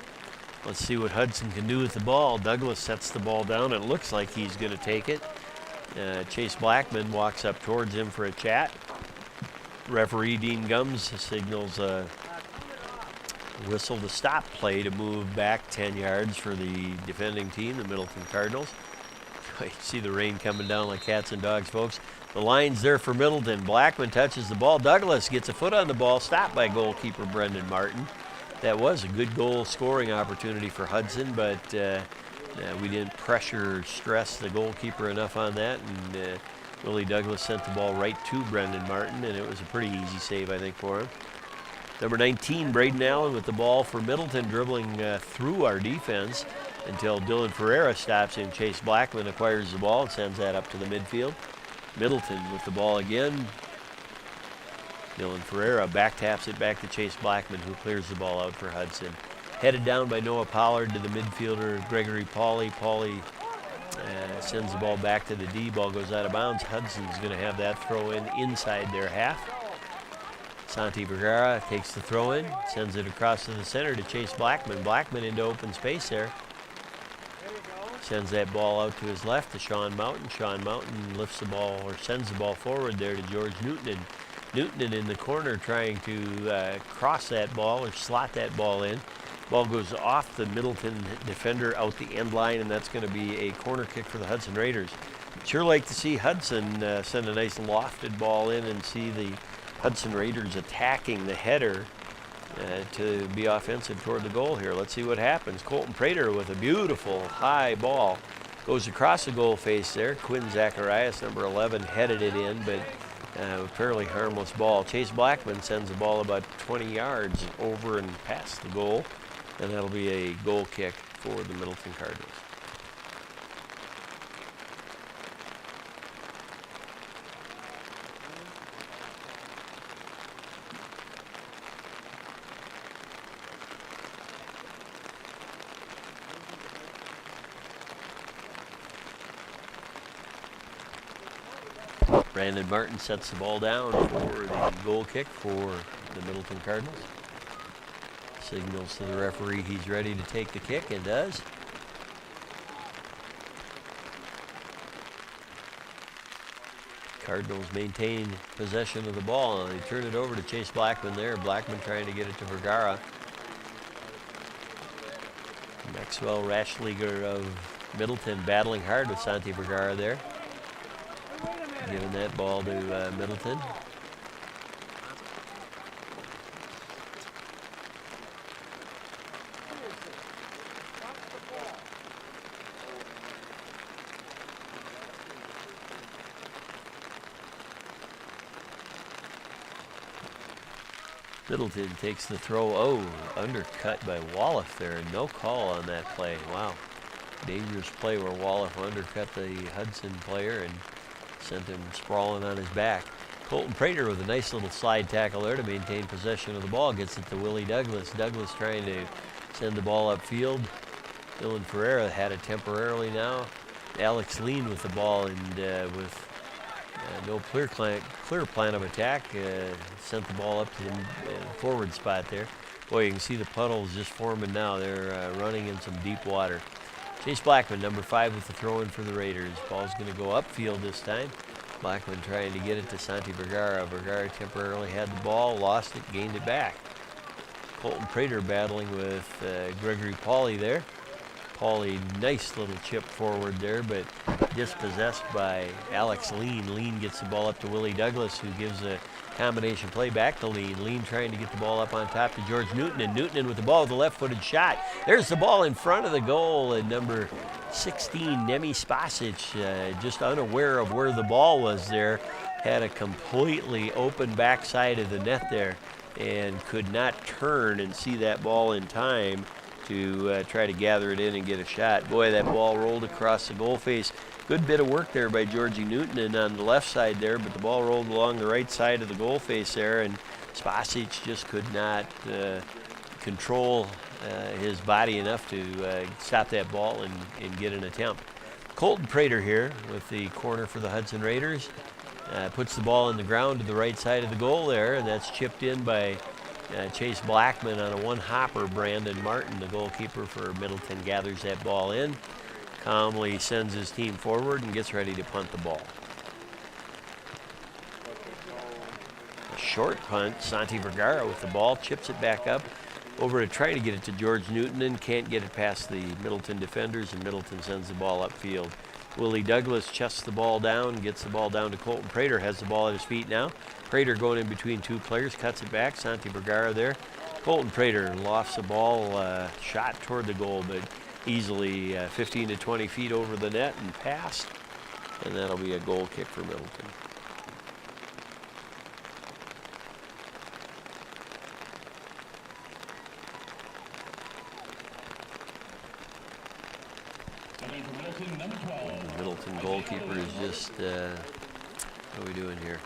Let's see what Hudson can do with the ball. Douglas sets the ball down. It looks like he's going to take it. Chase Blackman walks up towards him for a chat. Referee Dean Gums signals a whistle to stop play to move back 10 yards for the defending team, the Middleton Cardinals. You see the rain coming down like cats and dogs, folks. The line's there for Middleton. Blackman touches the ball. Douglas gets a foot on the ball, stopped by goalkeeper Brendan Martin. That was a good goal scoring opportunity for Hudson, but we didn't pressure or stress the goalkeeper enough on that, and Willie Douglas sent the ball right to Brendan Martin, and it was a pretty easy save, I think, for him. Number 19, Braden Allen with the ball for Middleton, dribbling through our defense until Dylan Ferreira stops him. Chase Blackman acquires the ball and sends that up to the midfield. Middleton with the ball again. Dylan Ferreira back taps it back to Chase Blackman, who clears the ball out for Hudson. Headed down by Noah Pollard to the midfielder, Gregory Pauly. Pauly sends the ball back to the D. Ball goes out of bounds. Hudson's going to have that throw in inside their half. Santi Vergara takes the throw in, sends it across to the center to Chase Blackman. Blackman into open space there. Sends that ball out to his left to Sean Mountain. Sean Mountain lifts the ball or sends the ball forward there to George Newton. Newton in the corner trying to cross that ball or slot that ball in. Ball goes off the Middleton defender out the end line, and that's going to be a corner kick for the Hudson Raiders. Sure like to see Hudson send a nice lofted ball in and see the Hudson Raiders attacking the header to be offensive toward the goal here. Let's see what happens. Colton Prater with a beautiful high ball. Goes across the goal face there. Quinn Zacharias, number 11, headed it in, but a fairly harmless ball. Chase Blackman sends the ball about 20 yards over and past the goal, and that'll be a goal kick for the Middleton Cardinals. Brandon Martin sets the ball down for the goal kick for the Middleton Cardinals. Signals to the referee he's ready to take the kick, and does. Cardinals maintain possession of the ball, and they turn it over to Chase Blackman there. Blackman trying to get it to Vergara. Maxwell Rashleger of Middleton battling hard with Santi Vergara there. Giving that ball to Middleton. Middleton takes the throw. Oh, undercut by Wallach there. No call on that play. Wow. Dangerous play where Wallach undercut the Hudson player and sent him sprawling on his back. Colton Prater with a nice little slide tackle there to maintain possession of the ball. Gets it to Willie Douglas. Douglas trying to send the ball upfield. Dylan Ferreira had it temporarily now. Alex Lean with the ball, and with no clear plan of attack, sent the ball up to the forward spot there. Boy, you can see the puddles just forming now. They're running in some deep water. Chase Blackman, number 5, with the throw-in for the Raiders. Ball's going to go upfield this time. Blackman trying to get it to Santi Vergara. Vergara temporarily had the ball, lost it, gained it back. Colton Prater battling with Gregory Pauly there. Pauly, nice little chip forward there, but dispossessed by Alex Lean. Lean gets the ball up to Willie Douglas, who gives a combination play back to Lean. Lean trying to get the ball up on top to George Newton, and Newton in with the ball with a left-footed shot. There's the ball in front of the goal, and number 16, Nemi Spasic, just unaware of where the ball was there, had a completely open backside of the net there and could not turn and see that ball in time to try to gather it in and get a shot. Boy, that ball rolled across the goal face. Good bit of work there by Georgie Newton and on the left side there, but the ball rolled along the right side of the goal face there, and Spasic just could not control his body enough to stop that ball and get an attempt. Colton Prater here with the corner for the Hudson Raiders. Puts the ball in the ground to the right side of the goal there, and that's chipped in by Chase Blackman on a one-hopper. Brandon Martin, the goalkeeper for Middleton, gathers that ball in, calmly sends his team forward and gets ready to punt the ball. A short punt, Santi Vergara with the ball, chips it back up over to try to get it to George Newton and can't get it past the Middleton defenders, and Middleton sends the ball upfield. Willie Douglas chests the ball down, gets the ball down to Colton Prater, has the ball at his feet now. Prater going in between two players, cuts it back, Santi Vergara there. Colton Prater lofts the ball, shot toward the goal, but easily 15 to 20 feet over the net and past, and that'll be a goal kick for Middleton. The Middleton goalkeeper is just, what are we doing here?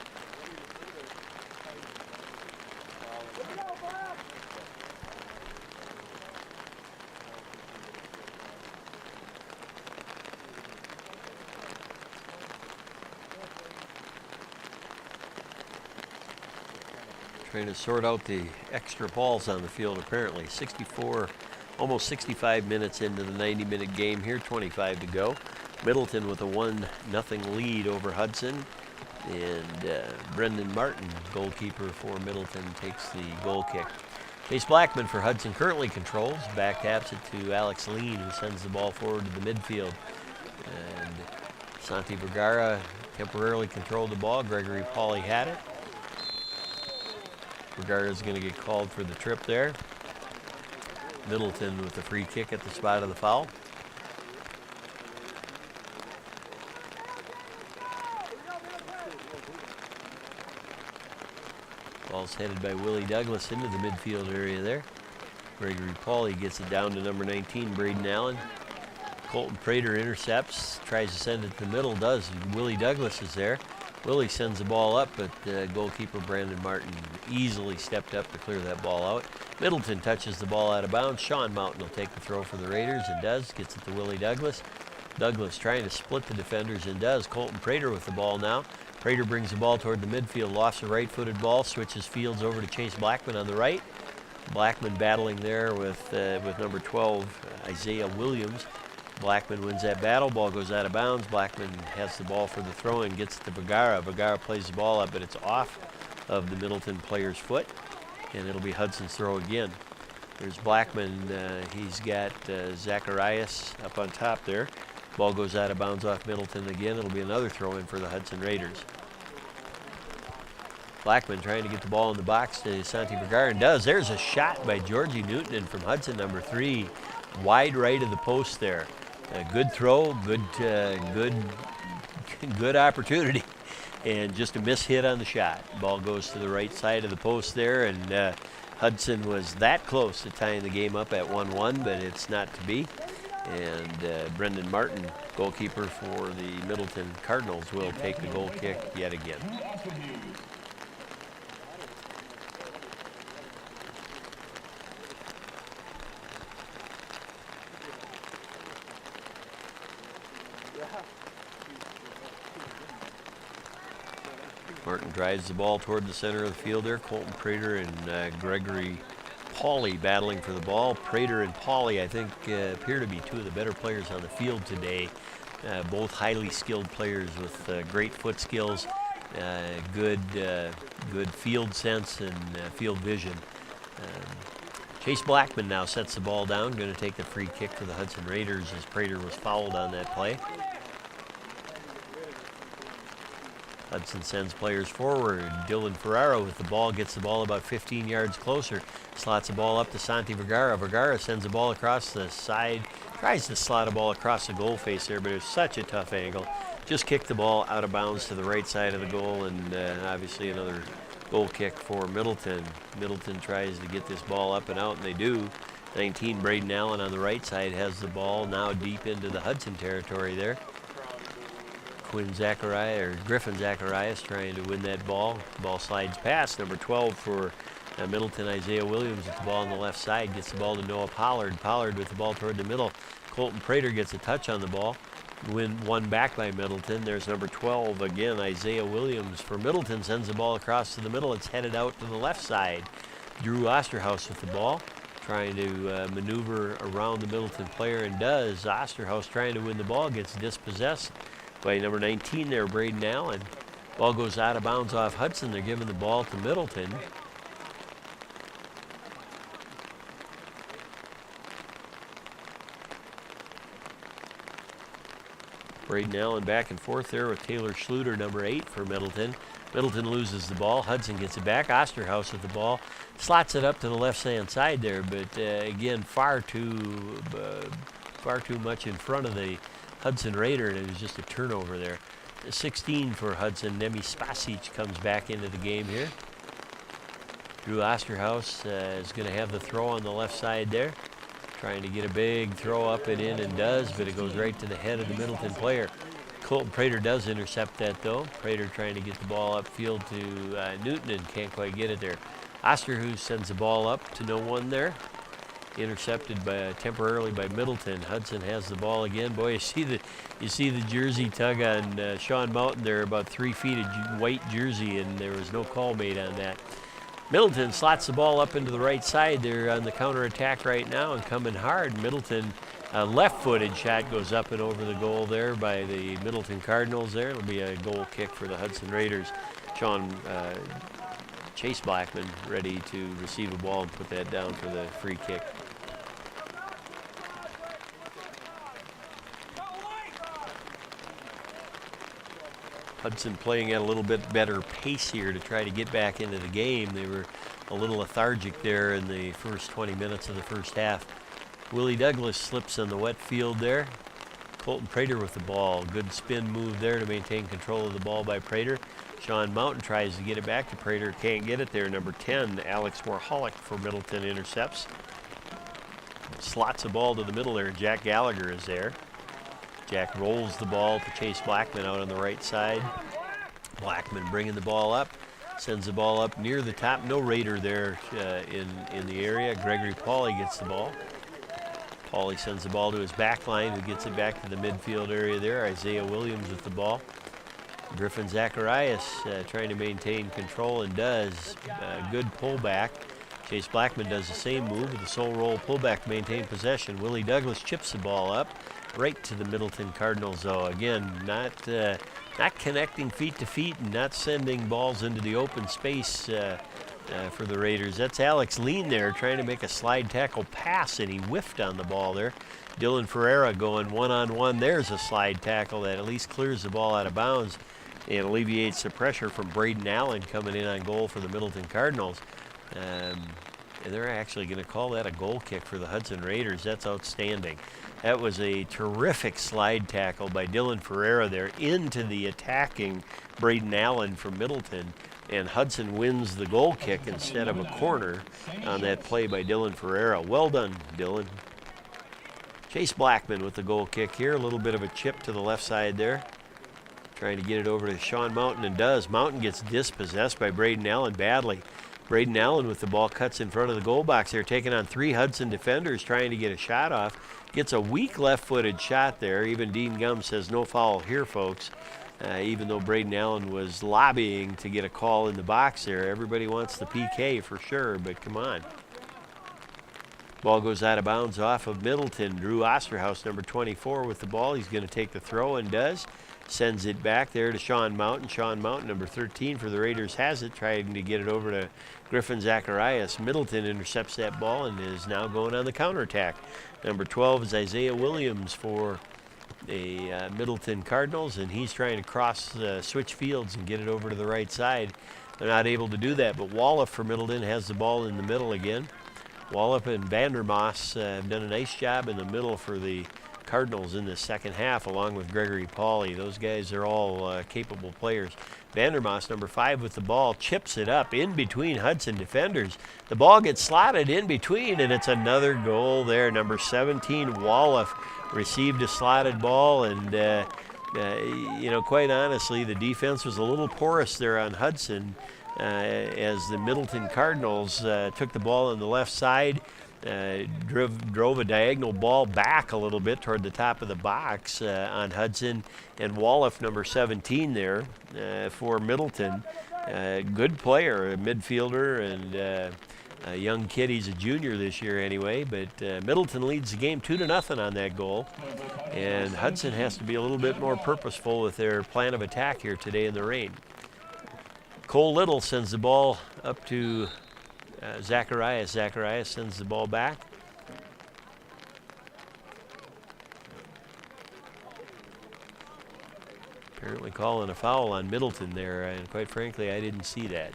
Trying to sort out the extra balls on the field apparently. 64, almost 65 minutes into the 90-minute game here, 25 to go. Middleton with a 1-0 lead over Hudson. And Brendan Martin, goalkeeper for Middleton, takes the goal kick. Chase Blackman for Hudson currently controls. Back taps it to Alex Lean, who sends the ball forward to the midfield. And Santi Vergara temporarily controlled the ball. Gregory Pauly had it. Vergara is going to get called for the trip there. Middleton with the free kick at the spot of the foul. Ball's headed by Willie Douglas into the midfield area there. Gregory Pauly gets it down to number 19, Braden Allen. Colton Prater intercepts, tries to send it to the middle, does. Willie Douglas is there. Willie sends the ball up, but goalkeeper Brandon Martin easily stepped up to clear that ball out. Middleton touches the ball out of bounds. Sean Mountain will take the throw for the Raiders and does. Gets it to Willie Douglas. Douglas trying to split the defenders and does. Colton Prater with the ball now. Prater brings the ball toward the midfield, lofts a right-footed ball, switches fields over to Chase Blackman on the right. Blackman battling there with number 12, Isaiah Williams. Blackman wins that battle. Ball goes out of bounds. Blackman has the ball for the throw and gets it to Vergara. Vergara plays the ball up, but it's off of the Middleton player's foot, and it'll be Hudson's throw again. There's Blackman. He's got Zacharias up on top there. Ball goes out of bounds off Middleton again. It'll be another throw in for the Hudson Raiders. Blackman trying to get the ball in the box to Santi Vergara and does. There's a shot by Georgie Newton from Hudson, number 3, wide right of the post there. A good throw, good opportunity, and just a miss hit on the shot. Ball goes to the right side of the post there, and Hudson was that close to tying the game up at 1-1, but it's not to be. And Brendan Martin, goalkeeper for the Middleton Cardinals, will take the goal kick yet again. Martin drives the ball toward the center of the field there. Colton Prater and Gregory Pauly battling for the ball. Prater and Pauly, I think, appear to be two of the better players on the field today. Both highly skilled players with great foot skills, good field sense and field vision. Chase Blackman now sets the ball down, going to take the free kick for the Hudson Raiders as Prater was fouled on that play. Hudson sends players forward. Dylan Ferraro with the ball, gets the ball about 15 yards closer. Slots the ball up to Santi Vergara. Vergara sends the ball across the side. Tries to slot a ball across the goal face there, but it's such a tough angle. Just kicked the ball out of bounds to the right side of the goal, and obviously another goal kick for Middleton. Middleton tries to get this ball up and out, and they do. 19, Braden Allen on the right side has the ball now deep into the Hudson territory there. Griffin Zacharias trying to win that ball. Ball slides past number 12 for Middleton, Isaiah Williams with the ball on the left side. Gets the ball to Noah Pollard. Pollard with the ball toward the middle. Colton Prater gets a touch on the ball. Won back by Middleton. There's number 12 again, Isaiah Williams for Middleton. Sends the ball across to the middle. It's headed out to the left side. Drew Osterhaus with the ball, trying to maneuver around the Middleton player, and does. Osterhaus trying to win the ball, gets dispossessed by number 19 there, Braden Allen. Ball goes out of bounds off Hudson. They're giving the ball to Middleton. Braden Allen back and forth there with Taylor Schluter, number 8 for Middleton. Middleton loses the ball. Hudson gets it back. Osterhaus with the ball. Slots it up to the left-hand side there, but again, far too much in front of the Hudson Raider, and it was just a turnover there. 16 for Hudson. Nemi Spasic comes back into the game here. Drew Osterhaus is going to have the throw on the left side there. Trying to get a big throw up and in, and does, but it goes right to the head of the Middleton player. Colton Prater does intercept that, though. Prater trying to get the ball upfield to Newton and can't quite get it there. Osterhaus sends the ball up to no one there. Intercepted temporarily by Middleton. Hudson has the ball again. Boy, you see the jersey tug on Sean Mountain there, about 3 feet of white jersey, and there was no call made on that. Middleton slots the ball up into the right side. They're on the counterattack right now and coming hard. Middleton, left-footed shot goes up and over the goal there by the Middleton Cardinals there. It'll be a goal kick for the Hudson Raiders. Chase Blackman ready to receive a ball and put that down for the free kick. Hudson playing at a little bit better pace here to try to get back into the game. They were a little lethargic there in the first 20 minutes of the first half. Willie Douglas slips on the wet field there. Colton Prater with the ball. Good spin move there to maintain control of the ball by Prater. Sean Mountain tries to get it back to Prater. Can't get it there. Number 10, Alex Warholic for Middleton intercepts. Slots the ball to the middle there. Jack Gallagher is there. Jack rolls the ball to Chase Blackman out on the right side. Blackman bringing the ball up, sends the ball up near the top. No Raider there in the area. Gregory Pauly gets the ball. Pauly sends the ball to his back line, who gets it back to the midfield area there. Isaiah Williams with the ball. Griffin Zacharias trying to maintain control and does. Good pullback. Chase Blackman does the same move with the sole roll pullback to maintain possession. Willie Douglas chips the ball up right to the Middleton Cardinals, though. Again, not connecting feet to feet and not sending balls into the open space for the Raiders. That's Alex Lean there trying to make a slide tackle pass, and he whiffed on the ball there. Dylan Ferreira going one-on-one. There's a slide tackle that at least clears the ball out of bounds and alleviates the pressure from Braden Allen coming in on goal for the Middleton Cardinals. And they're actually going to call that a goal kick for the Hudson Raiders. That's outstanding. That was a terrific slide tackle by Dylan Ferreira there into the attacking Braden Allen from Middleton. And Hudson wins the goal kick instead of a corner on that play by Dylan Ferreira. Well done, Dylan. Chase Blackman with the goal kick here. A little bit of a chip to the left side there. Trying to get it over to Sean Mountain, and does. Mountain gets dispossessed by Braden Allen badly. Braden Allen with the ball cuts in front of the goal box there, taking on 3 Hudson defenders, trying to get a shot off. Gets a weak left-footed shot there. Even Dean Gum says no foul here, folks. Even though Braden Allen was lobbying to get a call in the box there. Everybody wants the PK for sure, but come on. Ball goes out of bounds off of Middleton. Drew Osterhaus, number 24, with the ball. He's going to take the throw and does. Sends it back there to Sean Mountain. Sean Mountain, number 13 for the Raiders, has it, trying to get it over to Griffin Zacharias. Middleton intercepts that ball and is now going on the counterattack. Number 12 is Isaiah Williams for the Middleton Cardinals, and he's trying to switch fields and get it over to the right side. They're not able to do that, but Wallop for Middleton has the ball in the middle again. Wallop and Vandermoss have done a nice job in the middle for the Cardinals in the second half, along with Gregory Pauly. Those guys are all capable players. Vandermoss, number 5, with the ball, chips it up in between Hudson defenders. The ball gets slotted in between, and it's another goal there. Number 17, Wallop, received a slotted ball, and You know, quite honestly, the defense was a little porous there on Hudson as the Middleton Cardinals took the ball on the left side, drove a diagonal ball back a little bit toward the top of the box on Hudson, and Wallach, number 17 there for Middleton. Good player, a midfielder, and a young kid. He's a junior this year anyway, but Middleton leads the game 2-0 on that goal. And Hudson has to be a little bit more purposeful with their plan of attack here today in the rain. Cole Little sends the ball up to Zacharias. Zacharias sends the ball back. Apparently calling a foul on Middleton there, and quite frankly, I didn't see that.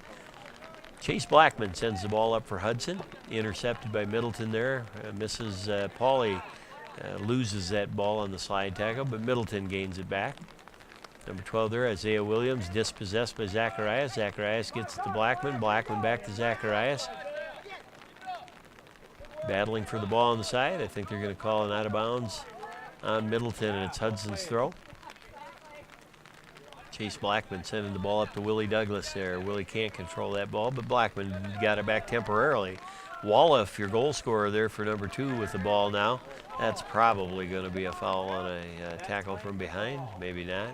Chase Blackman sends the ball up for Hudson, intercepted by Middleton there. Misses Pauly, loses that ball on the slide tackle, but Middleton gains it back. Number 12 there, Isaiah Williams, dispossessed by Zacharias. Zacharias gets it to Blackman. Blackman back to Zacharias. Battling for the ball on the side. I think they're going to call an out of bounds on Middleton, and it's Hudson's throw. Chase Blackman sending the ball up to Willie Douglas there. Willie can't control that ball, but Blackman got it back temporarily. Wallach, your goal scorer there for number 2 with the ball now. That's probably going to be a foul on a tackle from behind. Maybe not.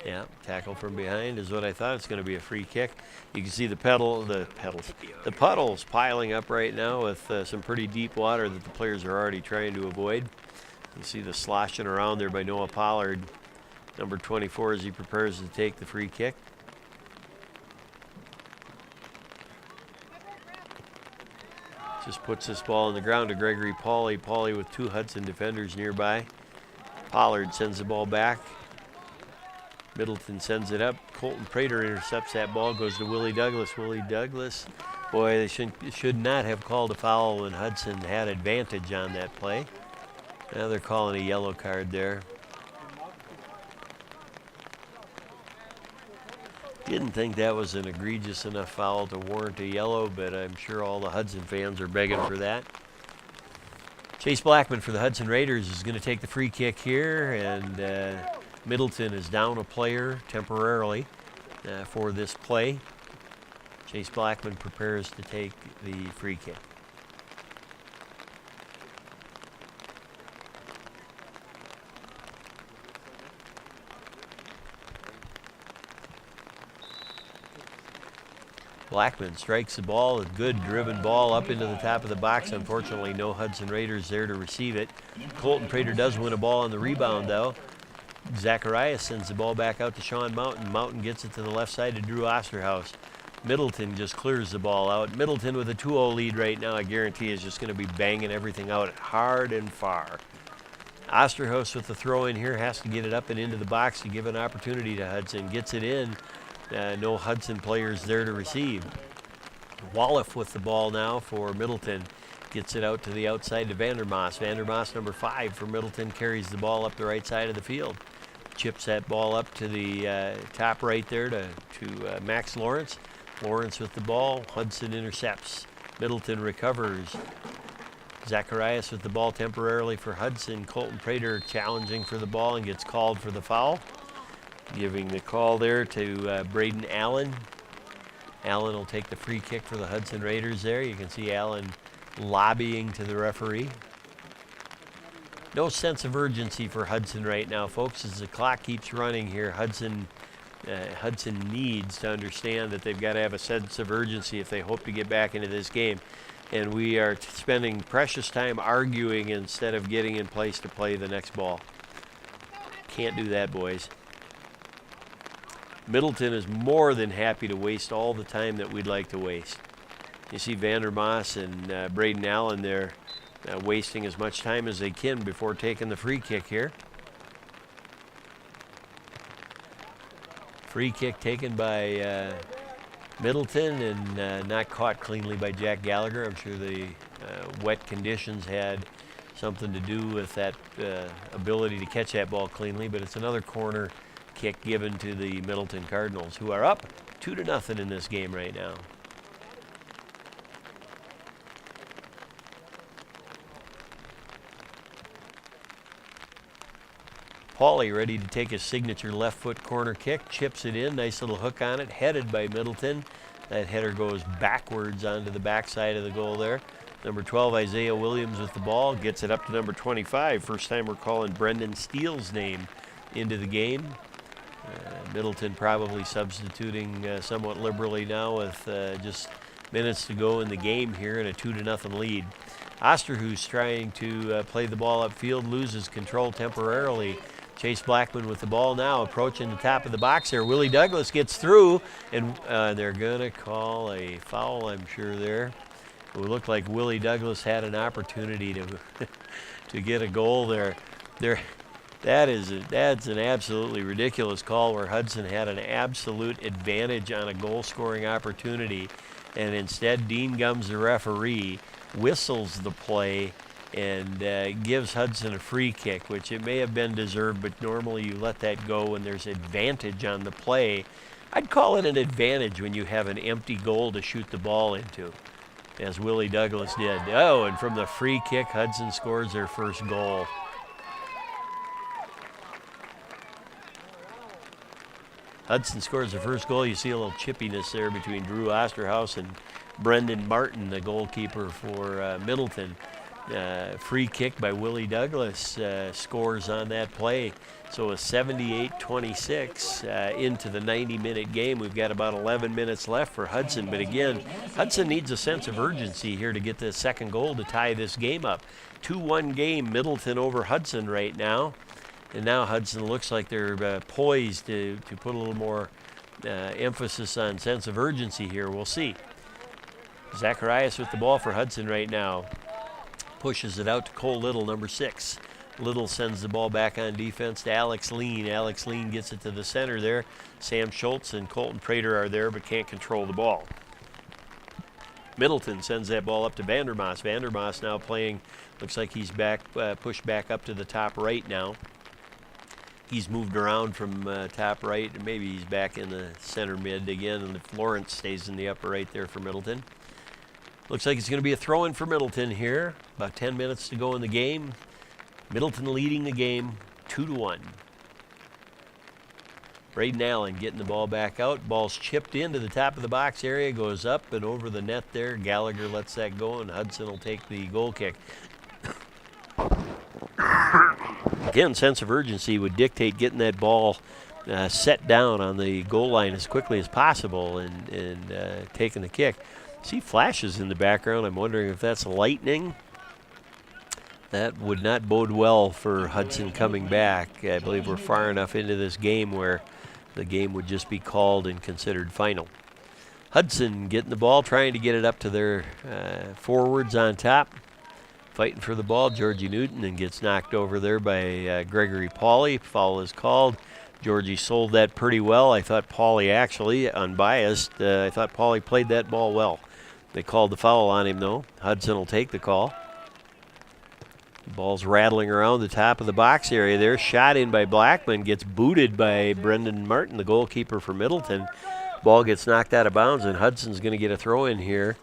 Yeah, tackle from behind is what I thought. It's going to be a free kick. You can see the puddles piling up right now with some pretty deep water that the players are already trying to avoid. You see the sloshing around there by Noah Pollard, number 24, as he prepares to take the free kick. Just puts this ball on the ground to Gregory Pauly. Pauly with 2 Hudson defenders nearby. Pollard sends the ball back. Middleton sends it up. Colton Prater intercepts that ball, goes to Willie Douglas. Willie Douglas, boy, they should not have called a foul when Hudson had advantage on that play. Now they're calling a yellow card there. Didn't think that was an egregious enough foul to warrant a yellow, but I'm sure all the Hudson fans are begging for that. Chase Blackman for the Hudson Raiders is going to take the free kick here, and Middleton is down a player temporarily for this play. Chase Blackman prepares to take the free kick. Blackman strikes the ball, a good driven ball up into the top of the box. Unfortunately, no Hudson Raiders there to receive it. Colton Prater does win a ball on the rebound, though. Zacharias sends the ball back out to Sean Mountain. Mountain gets it to the left side to Drew Osterhaus. Middleton just clears the ball out. Middleton with a 2-0 lead right now, I guarantee, is just going to be banging everything out hard and far. Osterhaus with the throw in here has to get it up and into the box to give an opportunity to Hudson. Gets it in. No Hudson players there to receive. Wallach with the ball now for Middleton. Gets it out to the outside to Vandermoss. Vandermoss, number 5 for Middleton, carries the ball up the right side of the field. Chips that ball up to the top right there to Max Lawrence. Lawrence with the ball. Hudson intercepts. Middleton recovers. Zacharias with the ball temporarily for Hudson. Colton Prater challenging for the ball and gets called for the foul. Giving the call there to Braden Allen. Allen will take the free kick for the Hudson Raiders there. You can see Allen lobbying to the referee. No sense of urgency for Hudson right now, folks, as the clock keeps running here. Hudson needs to understand that they've got to have a sense of urgency if they hope to get back into this game. And we are spending precious time arguing instead of getting in place to play the next ball. Can't do that, boys. Middleton is more than happy to waste all the time that we'd like to waste. You see Vandermoss and Braden Allen there wasting as much time as they can before taking the free kick here. Free kick taken by Middleton and not caught cleanly by Jack Gallagher. I'm sure the wet conditions had something to do with that ability to catch that ball cleanly, but it's another corner kick given to the Middleton Cardinals, who are up 2-0 in this game right now. Pauly ready to take his signature left foot corner kick, chips it in, nice little hook on it, headed by Middleton. That header goes backwards onto the backside of the goal there. Number 12, Isaiah Williams with the ball, gets it up to number 25. First time we're calling Brendan Steele's name into the game. Middleton probably substituting somewhat liberally now with just minutes to go in the game here and a 2-0 lead. Osterhuus trying to play the ball upfield, loses control temporarily. Chase Blackman with the ball now, approaching the top of the box there. Willie Douglas gets through, and they're going to call a foul, I'm sure, there. It would look like Willie Douglas had an opportunity to get a goal there. That's an absolutely ridiculous call where Hudson had an absolute advantage on a goal-scoring opportunity, and instead Dean Gums, the referee, whistles the play and gives Hudson a free kick, which it may have been deserved, but normally you let that go when there's advantage on the play. I'd call it an advantage when you have an empty goal to shoot the ball into, as Willie Douglas did. Oh, and from the free kick, Hudson scores their first goal. Hudson scores the first goal. You see a little chippiness there between Drew Osterhaus and Brendan Martin, the goalkeeper for Middleton. Free kick by Willie Douglas scores on that play. So a 78-26 into the 90-minute game. We've got about 11 minutes left for Hudson. But again, Hudson needs a sense of urgency here to get the second goal to tie this game up. 2-1 game, Middleton over Hudson right now. And now Hudson looks like they're poised to put a little more emphasis on sense of urgency here. We'll see. Zacharias with the ball for Hudson right now. Pushes it out to Cole Little, number 6. Little sends the ball back on defense to Alex Lean. Alex Lean gets it to the center there. Sam Schultz and Colton Prater are there but can't control the ball. Middleton sends that ball up to Vandermaas. Vandermaas now playing, looks like he's back, pushed back up to the top right now. He's moved around from top right, and maybe he's back in the center mid again, and Lawrence stays in the upper right there for Middleton. Looks like it's going to be a throw-in for Middleton here. About 10 minutes to go in the game. Middleton leading the game 2-1. Braden Allen getting the ball back out. Ball's chipped into the top of the box area, goes up and over the net there. Gallagher lets that go, and Hudson will take the goal kick. Again, sense of urgency would dictate getting that ball set down on the goal line as quickly as possible and taking the kick. See flashes in the background. I'm wondering if that's lightning. That would not bode well for Hudson coming back. I believe we're far enough into this game where the game would just be called and considered final. Hudson getting the ball, trying to get it up to their forwards on top. Fighting for the ball, Georgie Newton, and gets knocked over there by Gregory Pauly. Foul is called. Georgie sold that pretty well. I thought Pauly actually, unbiased, I thought Pauly played that ball well. They called the foul on him, though. Hudson will take the call. The ball's rattling around the top of the box area there. Shot in by Blackman, gets booted by Brendan Martin, the goalkeeper for Middleton. Ball gets knocked out of bounds, and Hudson's going to get a throw in here.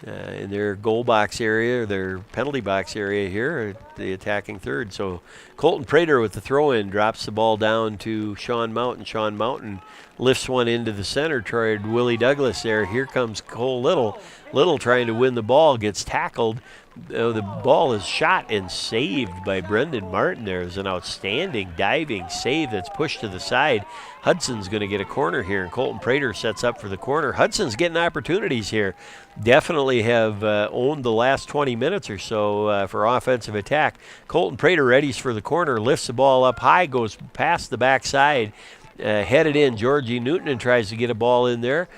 In their goal box area, their penalty box area here, the attacking third. So Colton Prater with the throw-in drops the ball down to Sean Mountain. Sean Mountain lifts one into the center toward Willie Douglas there. Here comes Cole Little. Little trying to win the ball, gets tackled. The ball is shot and saved by Brendan Martin. There's an outstanding diving save that's pushed to the side. Hudson's going to get a corner here, and Colton Prater sets up for the corner. Hudson's getting opportunities here. Definitely have owned the last 20 minutes or so for offensive attack. Colton Prater readies for the corner, lifts the ball up high, goes past the backside, headed in. Georgie Newton tries to get a ball in there.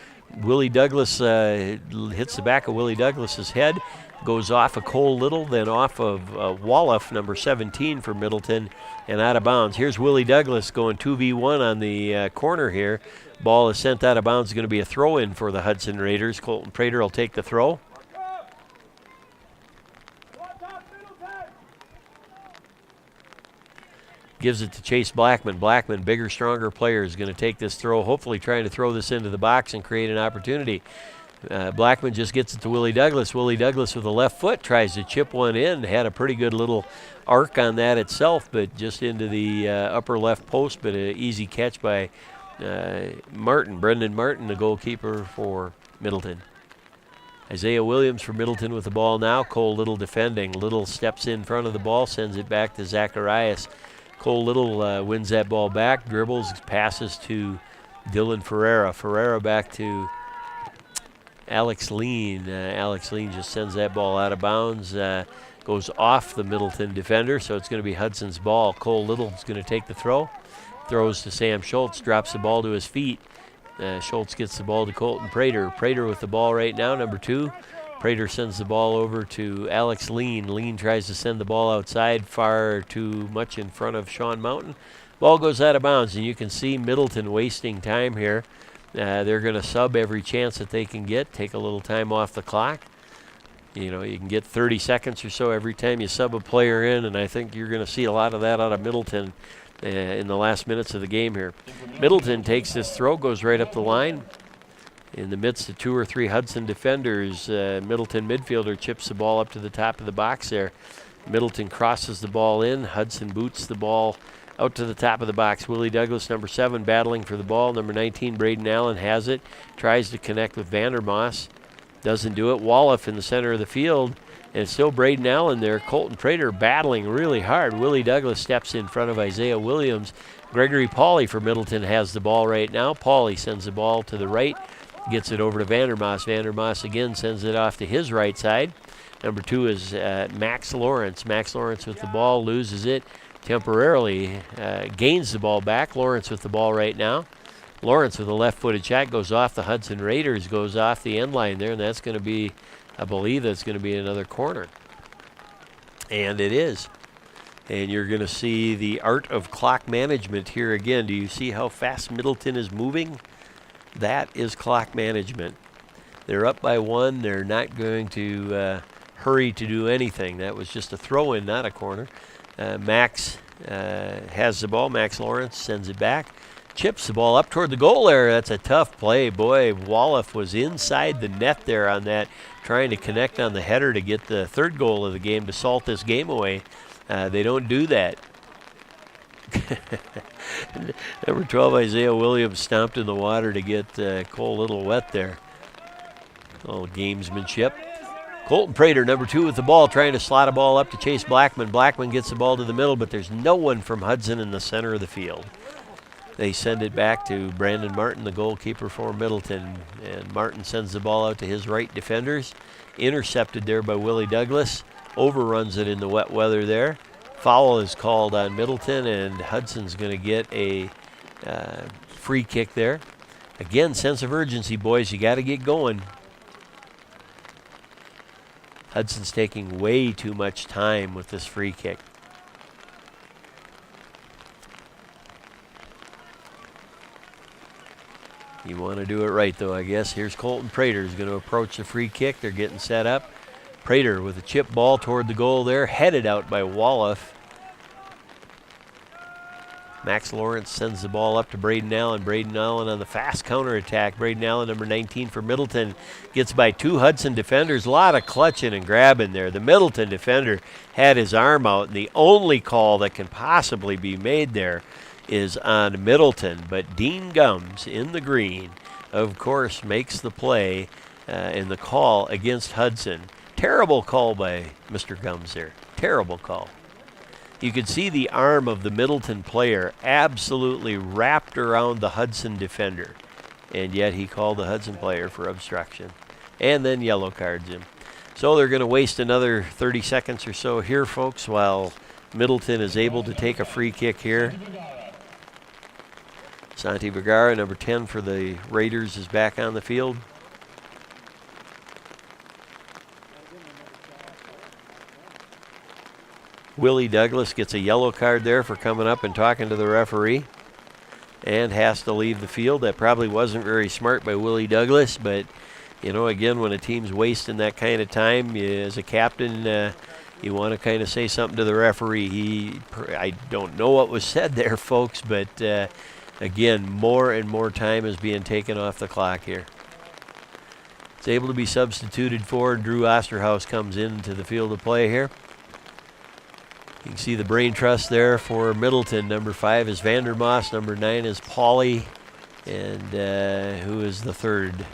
Willie Douglas hits the back of Willie Douglas's head, goes off of Cole Little, then off of Wolof, number 17 for Middleton, and out of bounds. Here's Willie Douglas going 2v1 on the corner here. Ball is sent out of bounds. It's going to be a throw-in for the Hudson Raiders. Colton Prater will take the throw. Gives it to Chase Blackman. Blackman, bigger, stronger player, is going to take this throw, hopefully trying to throw this into the box and create an opportunity. Blackman just gets it to Willie Douglas. Willie Douglas with the left foot tries to chip one in. Had a pretty good little arc on that itself, but just into the upper left post, but an easy catch by Brendan Martin, the goalkeeper for Middleton. Isaiah Williams for Middleton with the ball now. Cole Little defending. Little steps in front of the ball, sends it back to Zacharias. Cole Little wins that ball back, dribbles, passes to Dylan Ferreira. Ferreira back to Alex Lean. Alex Lean just sends that ball out of bounds. Goes off the Middleton defender, so it's going to be Hudson's ball. Cole Little's going to take the throw. Throws to Sam Schultz, drops the ball to his feet. Schultz gets the ball to Colton Prater. Prater with the ball right now, number 2. Prater sends the ball over to Alex Lean. Lean tries to send the ball outside, far too much in front of Sean Mountain. Ball goes out of bounds, and you can see Middleton wasting time here. They're going to sub every chance that they can get, take a little time off the clock. You know, you can get 30 seconds or so every time you sub a player in, and I think you're going to see a lot of that out of Middleton in the last minutes of the game here. Middleton takes this throw, goes right up the line. In the midst of 2 or 3 Hudson defenders, Middleton midfielder chips the ball up to the top of the box there. Middleton crosses the ball in. Hudson boots the ball out to the top of the box. Willie Douglas, number 7, battling for the ball. Number 19, Braden Allen, has it. Tries to connect with Vandermoss. Doesn't do it. Wallach in the center of the field. And it's still Braden Allen there. Colton Prater battling really hard. Willie Douglas steps in front of Isaiah Williams. Gregory Pauly for Middleton has the ball right now. Pauly sends the ball to the right. Gets it over to Vandermoss. Vandermoss again sends it off to his right side. Number 2 is Max Lawrence. Max Lawrence with the ball, loses it temporarily, gains the ball back. Lawrence with the ball right now. Lawrence with a left-footed shot goes off the Hudson Raiders, goes off the end line there, and that's going to be, I believe that's going to be another corner. And it is. And you're going to see the art of clock management here again. Do you see how fast Middleton is moving? That is clock management. They're up by 1. They're not going to hurry to do anything. That was just a throw-in, not a corner. Max has the ball. Max Lawrence sends it back. Chips the ball up toward the goal there. That's a tough play. Boy, Wallach was inside the net there on that, trying to connect on the header to get the 3rd goal of the game to salt this game away. They don't do that. Number 12, Isaiah Williams, stomped in the water to get Cole Little wet there. A little gamesmanship. Colton Prater, number 2, with the ball, trying to slot a ball up to Chase Blackman. Blackman gets the ball to the middle, but there's no one from Hudson in the center of the field. They send it back to Brandon Martin, the goalkeeper for Middleton. And Martin sends the ball out to his right defenders. Intercepted there by Willie Douglas. Overruns it in the wet weather there. Foul is called on Middleton, and Hudson's going to get a free kick there. Again, sense of urgency, boys. You got to get going. Hudson's taking way too much time with this free kick. You want to do it right, though, I guess. Here's Colton Prater. He's going to approach the free kick. They're getting set up. Prater with a chip ball toward the goal there, headed out by Wallach. Max Lawrence sends the ball up to Braden Allen. Braden Allen on the fast counterattack. Braden Allen, number 19 for Middleton, gets by 2 Hudson defenders. A lot of clutching and grabbing there. The Middleton defender had his arm out, and the only call that can possibly be made there is on Middleton. But Dean Gums in the green, of course, makes the play in the call against Hudson. Terrible call by Mr. Gums there. Terrible call. You could see the arm of the Middleton player absolutely wrapped around the Hudson defender, and yet he called the Hudson player for obstruction and then yellow cards him. So they're going to waste another 30 seconds or so here, folks, while Middleton is able to take a free kick here. Santi Vergara, number 10 for the Raiders, is back on the field. Willie Douglas gets a yellow card there for coming up and talking to the referee and has to leave the field. That probably wasn't very smart by Willie Douglas, but, you know, again, when a team's wasting that kind of time, as a captain, you want to kind of say something to the referee. I don't know what was said there, folks, but, again, more and more time is being taken off the clock here. is able to be substituted for. Drew Osterhaus comes into the field of play here. You can see the brain trust there for Middleton. Number 5 is Vandermoss. Number 9 is Pauly. And who is the third?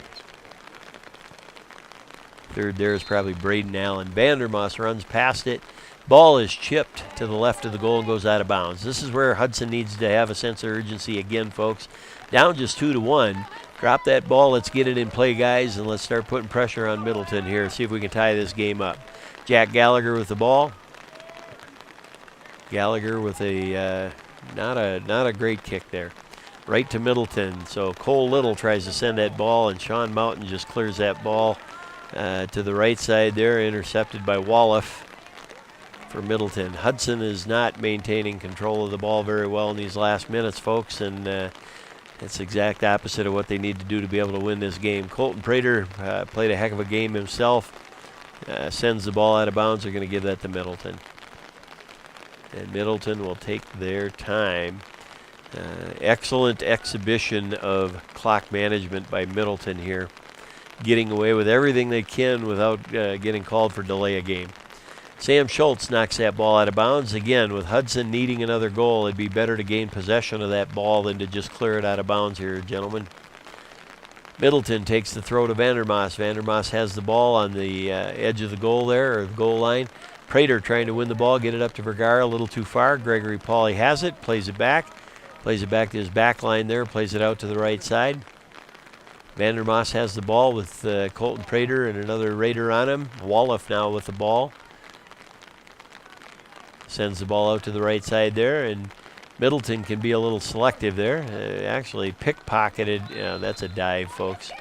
Third there is probably Braden Allen. Vandermoss runs past it. Ball is chipped to the left of the goal and goes out of bounds. This is where Hudson needs to have a sense of urgency again, folks. Down just 2-1. Drop that ball. Let's get it in play, guys, and let's start putting pressure on Middleton here. See if we can tie this game up. Jack Gallagher with the ball. Gallagher with a not a great kick there. Right to Middleton. So Cole Little tries to send that ball, and Sean Mountain just clears that ball to the right side there, intercepted by Wolof for Middleton. Hudson is not maintaining control of the ball very well in these last minutes, folks, and it's the exact opposite of what they need to do to be able to win this game. Colton Prater played a heck of a game himself. Sends the ball out of bounds. They're going to give that to Middleton. And Middleton will take their time. Excellent exhibition of clock management by Middleton here. Getting away with everything they can without getting called for delay a game. Sam Schultz knocks that ball out of bounds. Again, with Hudson needing another goal, it'd be better to gain possession of that ball than to just clear it out of bounds here, gentlemen. Middleton takes the throw to Vandermoss. Vandermoss has the ball on the edge of the goal there, or the goal line. Prater trying to win the ball, get it up to Vergara, a little too far. Gregory Pauly has it, plays it back to his back line there, plays it out to the right side. Vandermoss has the ball with Colton Prater and another Raider on him. Wolof now with the ball. Sends the ball out to the right side there, and Middleton can be a little selective there. Actually pickpocketed. That's a dive, folks.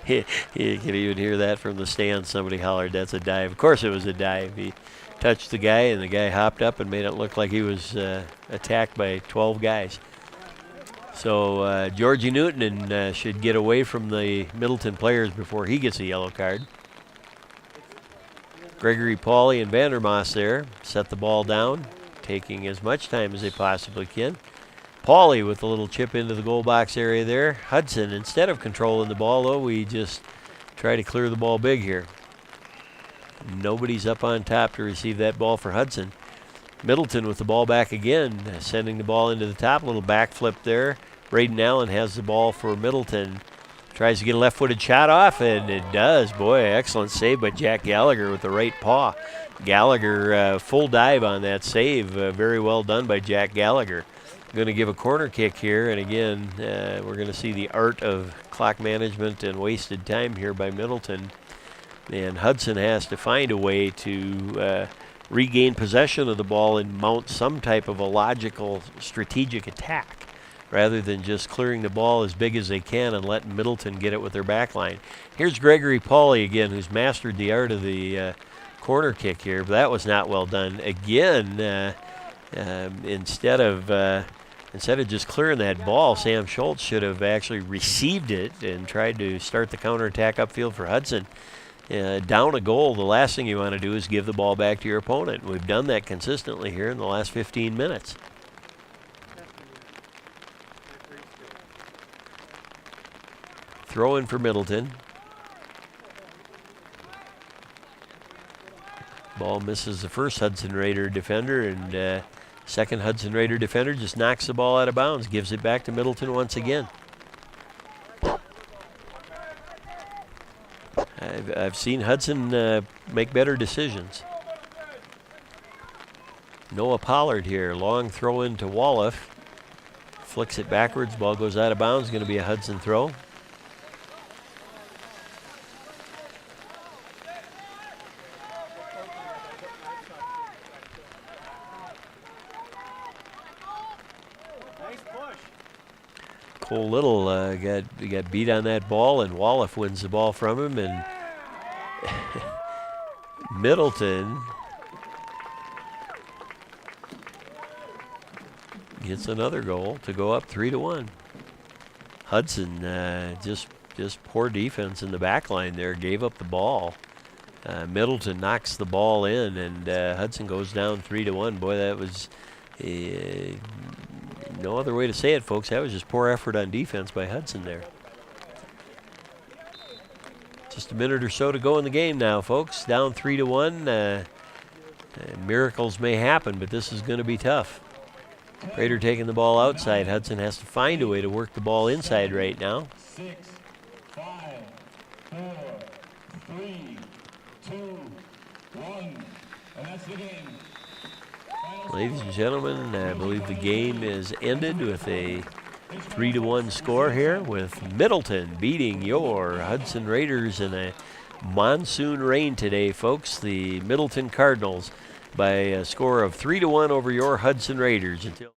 You can even hear that from the stands. Somebody hollered, "That's a dive." Of course it was a dive. He touched the guy, and the guy hopped up and made it look like he was attacked by 12 guys. So Georgie Newton should get away from the Middleton players before he gets a yellow card. Gregory Pauly and Vandermoss there set the ball down, taking as much time as they possibly can. Pauly with a little chip into the goal box area there. Hudson, instead of controlling the ball, though, we just try to clear the ball big here. Nobody's up on top to receive that ball for Hudson. Middleton with the ball back again, sending the ball into the top. A little backflip there. Braden Allen has the ball for Middleton. Tries to get a left-footed shot off, and it does. Boy, excellent save by Jack Gallagher with the right paw. Gallagher, full dive on that save. Very well done by Jack Gallagher. Going to give a corner kick here, and again, we're going to see the art of clock management and wasted time here by Middleton. And Hudson has to find a way to regain possession of the ball and mount some type of a logical, strategic attack, rather than just clearing the ball as big as they can and letting Middleton get it with their back line. Here's Gregory Pauly again, who's mastered the art of the corner kick here, but that was not well done. Again, instead of just clearing that ball, Sam Schultz should have actually received it and tried to start the counterattack upfield for Hudson. Down a goal, the last thing you want to do is give the ball back to your opponent. We've done that consistently here in the last 15 minutes. Throw in for Middleton. Ball misses the first Hudson Raider defender, and second Hudson Raider defender just knocks the ball out of bounds, gives it back to Middleton once again. I've seen Hudson make better decisions. Noah Pollard here, long throw in to Wolof. Flicks it backwards, ball goes out of bounds, going to be a Hudson throw. Cole Little got beat on that ball, and Wolof wins the ball from him, and Middleton gets another goal to go up 3-1. Hudson just poor defense in the back line there, gave up the ball. Middleton knocks the ball in, and Hudson goes down 3-1. Boy, that was No other way to say it, folks. That was just poor effort on defense by Hudson there. Just a minute or so to go in the game now, folks. Down 3-1. Miracles may happen, but this is going to be tough. Raider taking the ball outside. Hudson has to find a way to work the ball inside right now. 6, 5, 4, 3, 2, 1, and that's the game. Ladies and gentlemen, I believe the game is ended with a 3-1 score here, with Middleton beating your Hudson Raiders in a monsoon rain today, folks. The Middleton Cardinals by a score of 3-1 over your Hudson Raiders. Until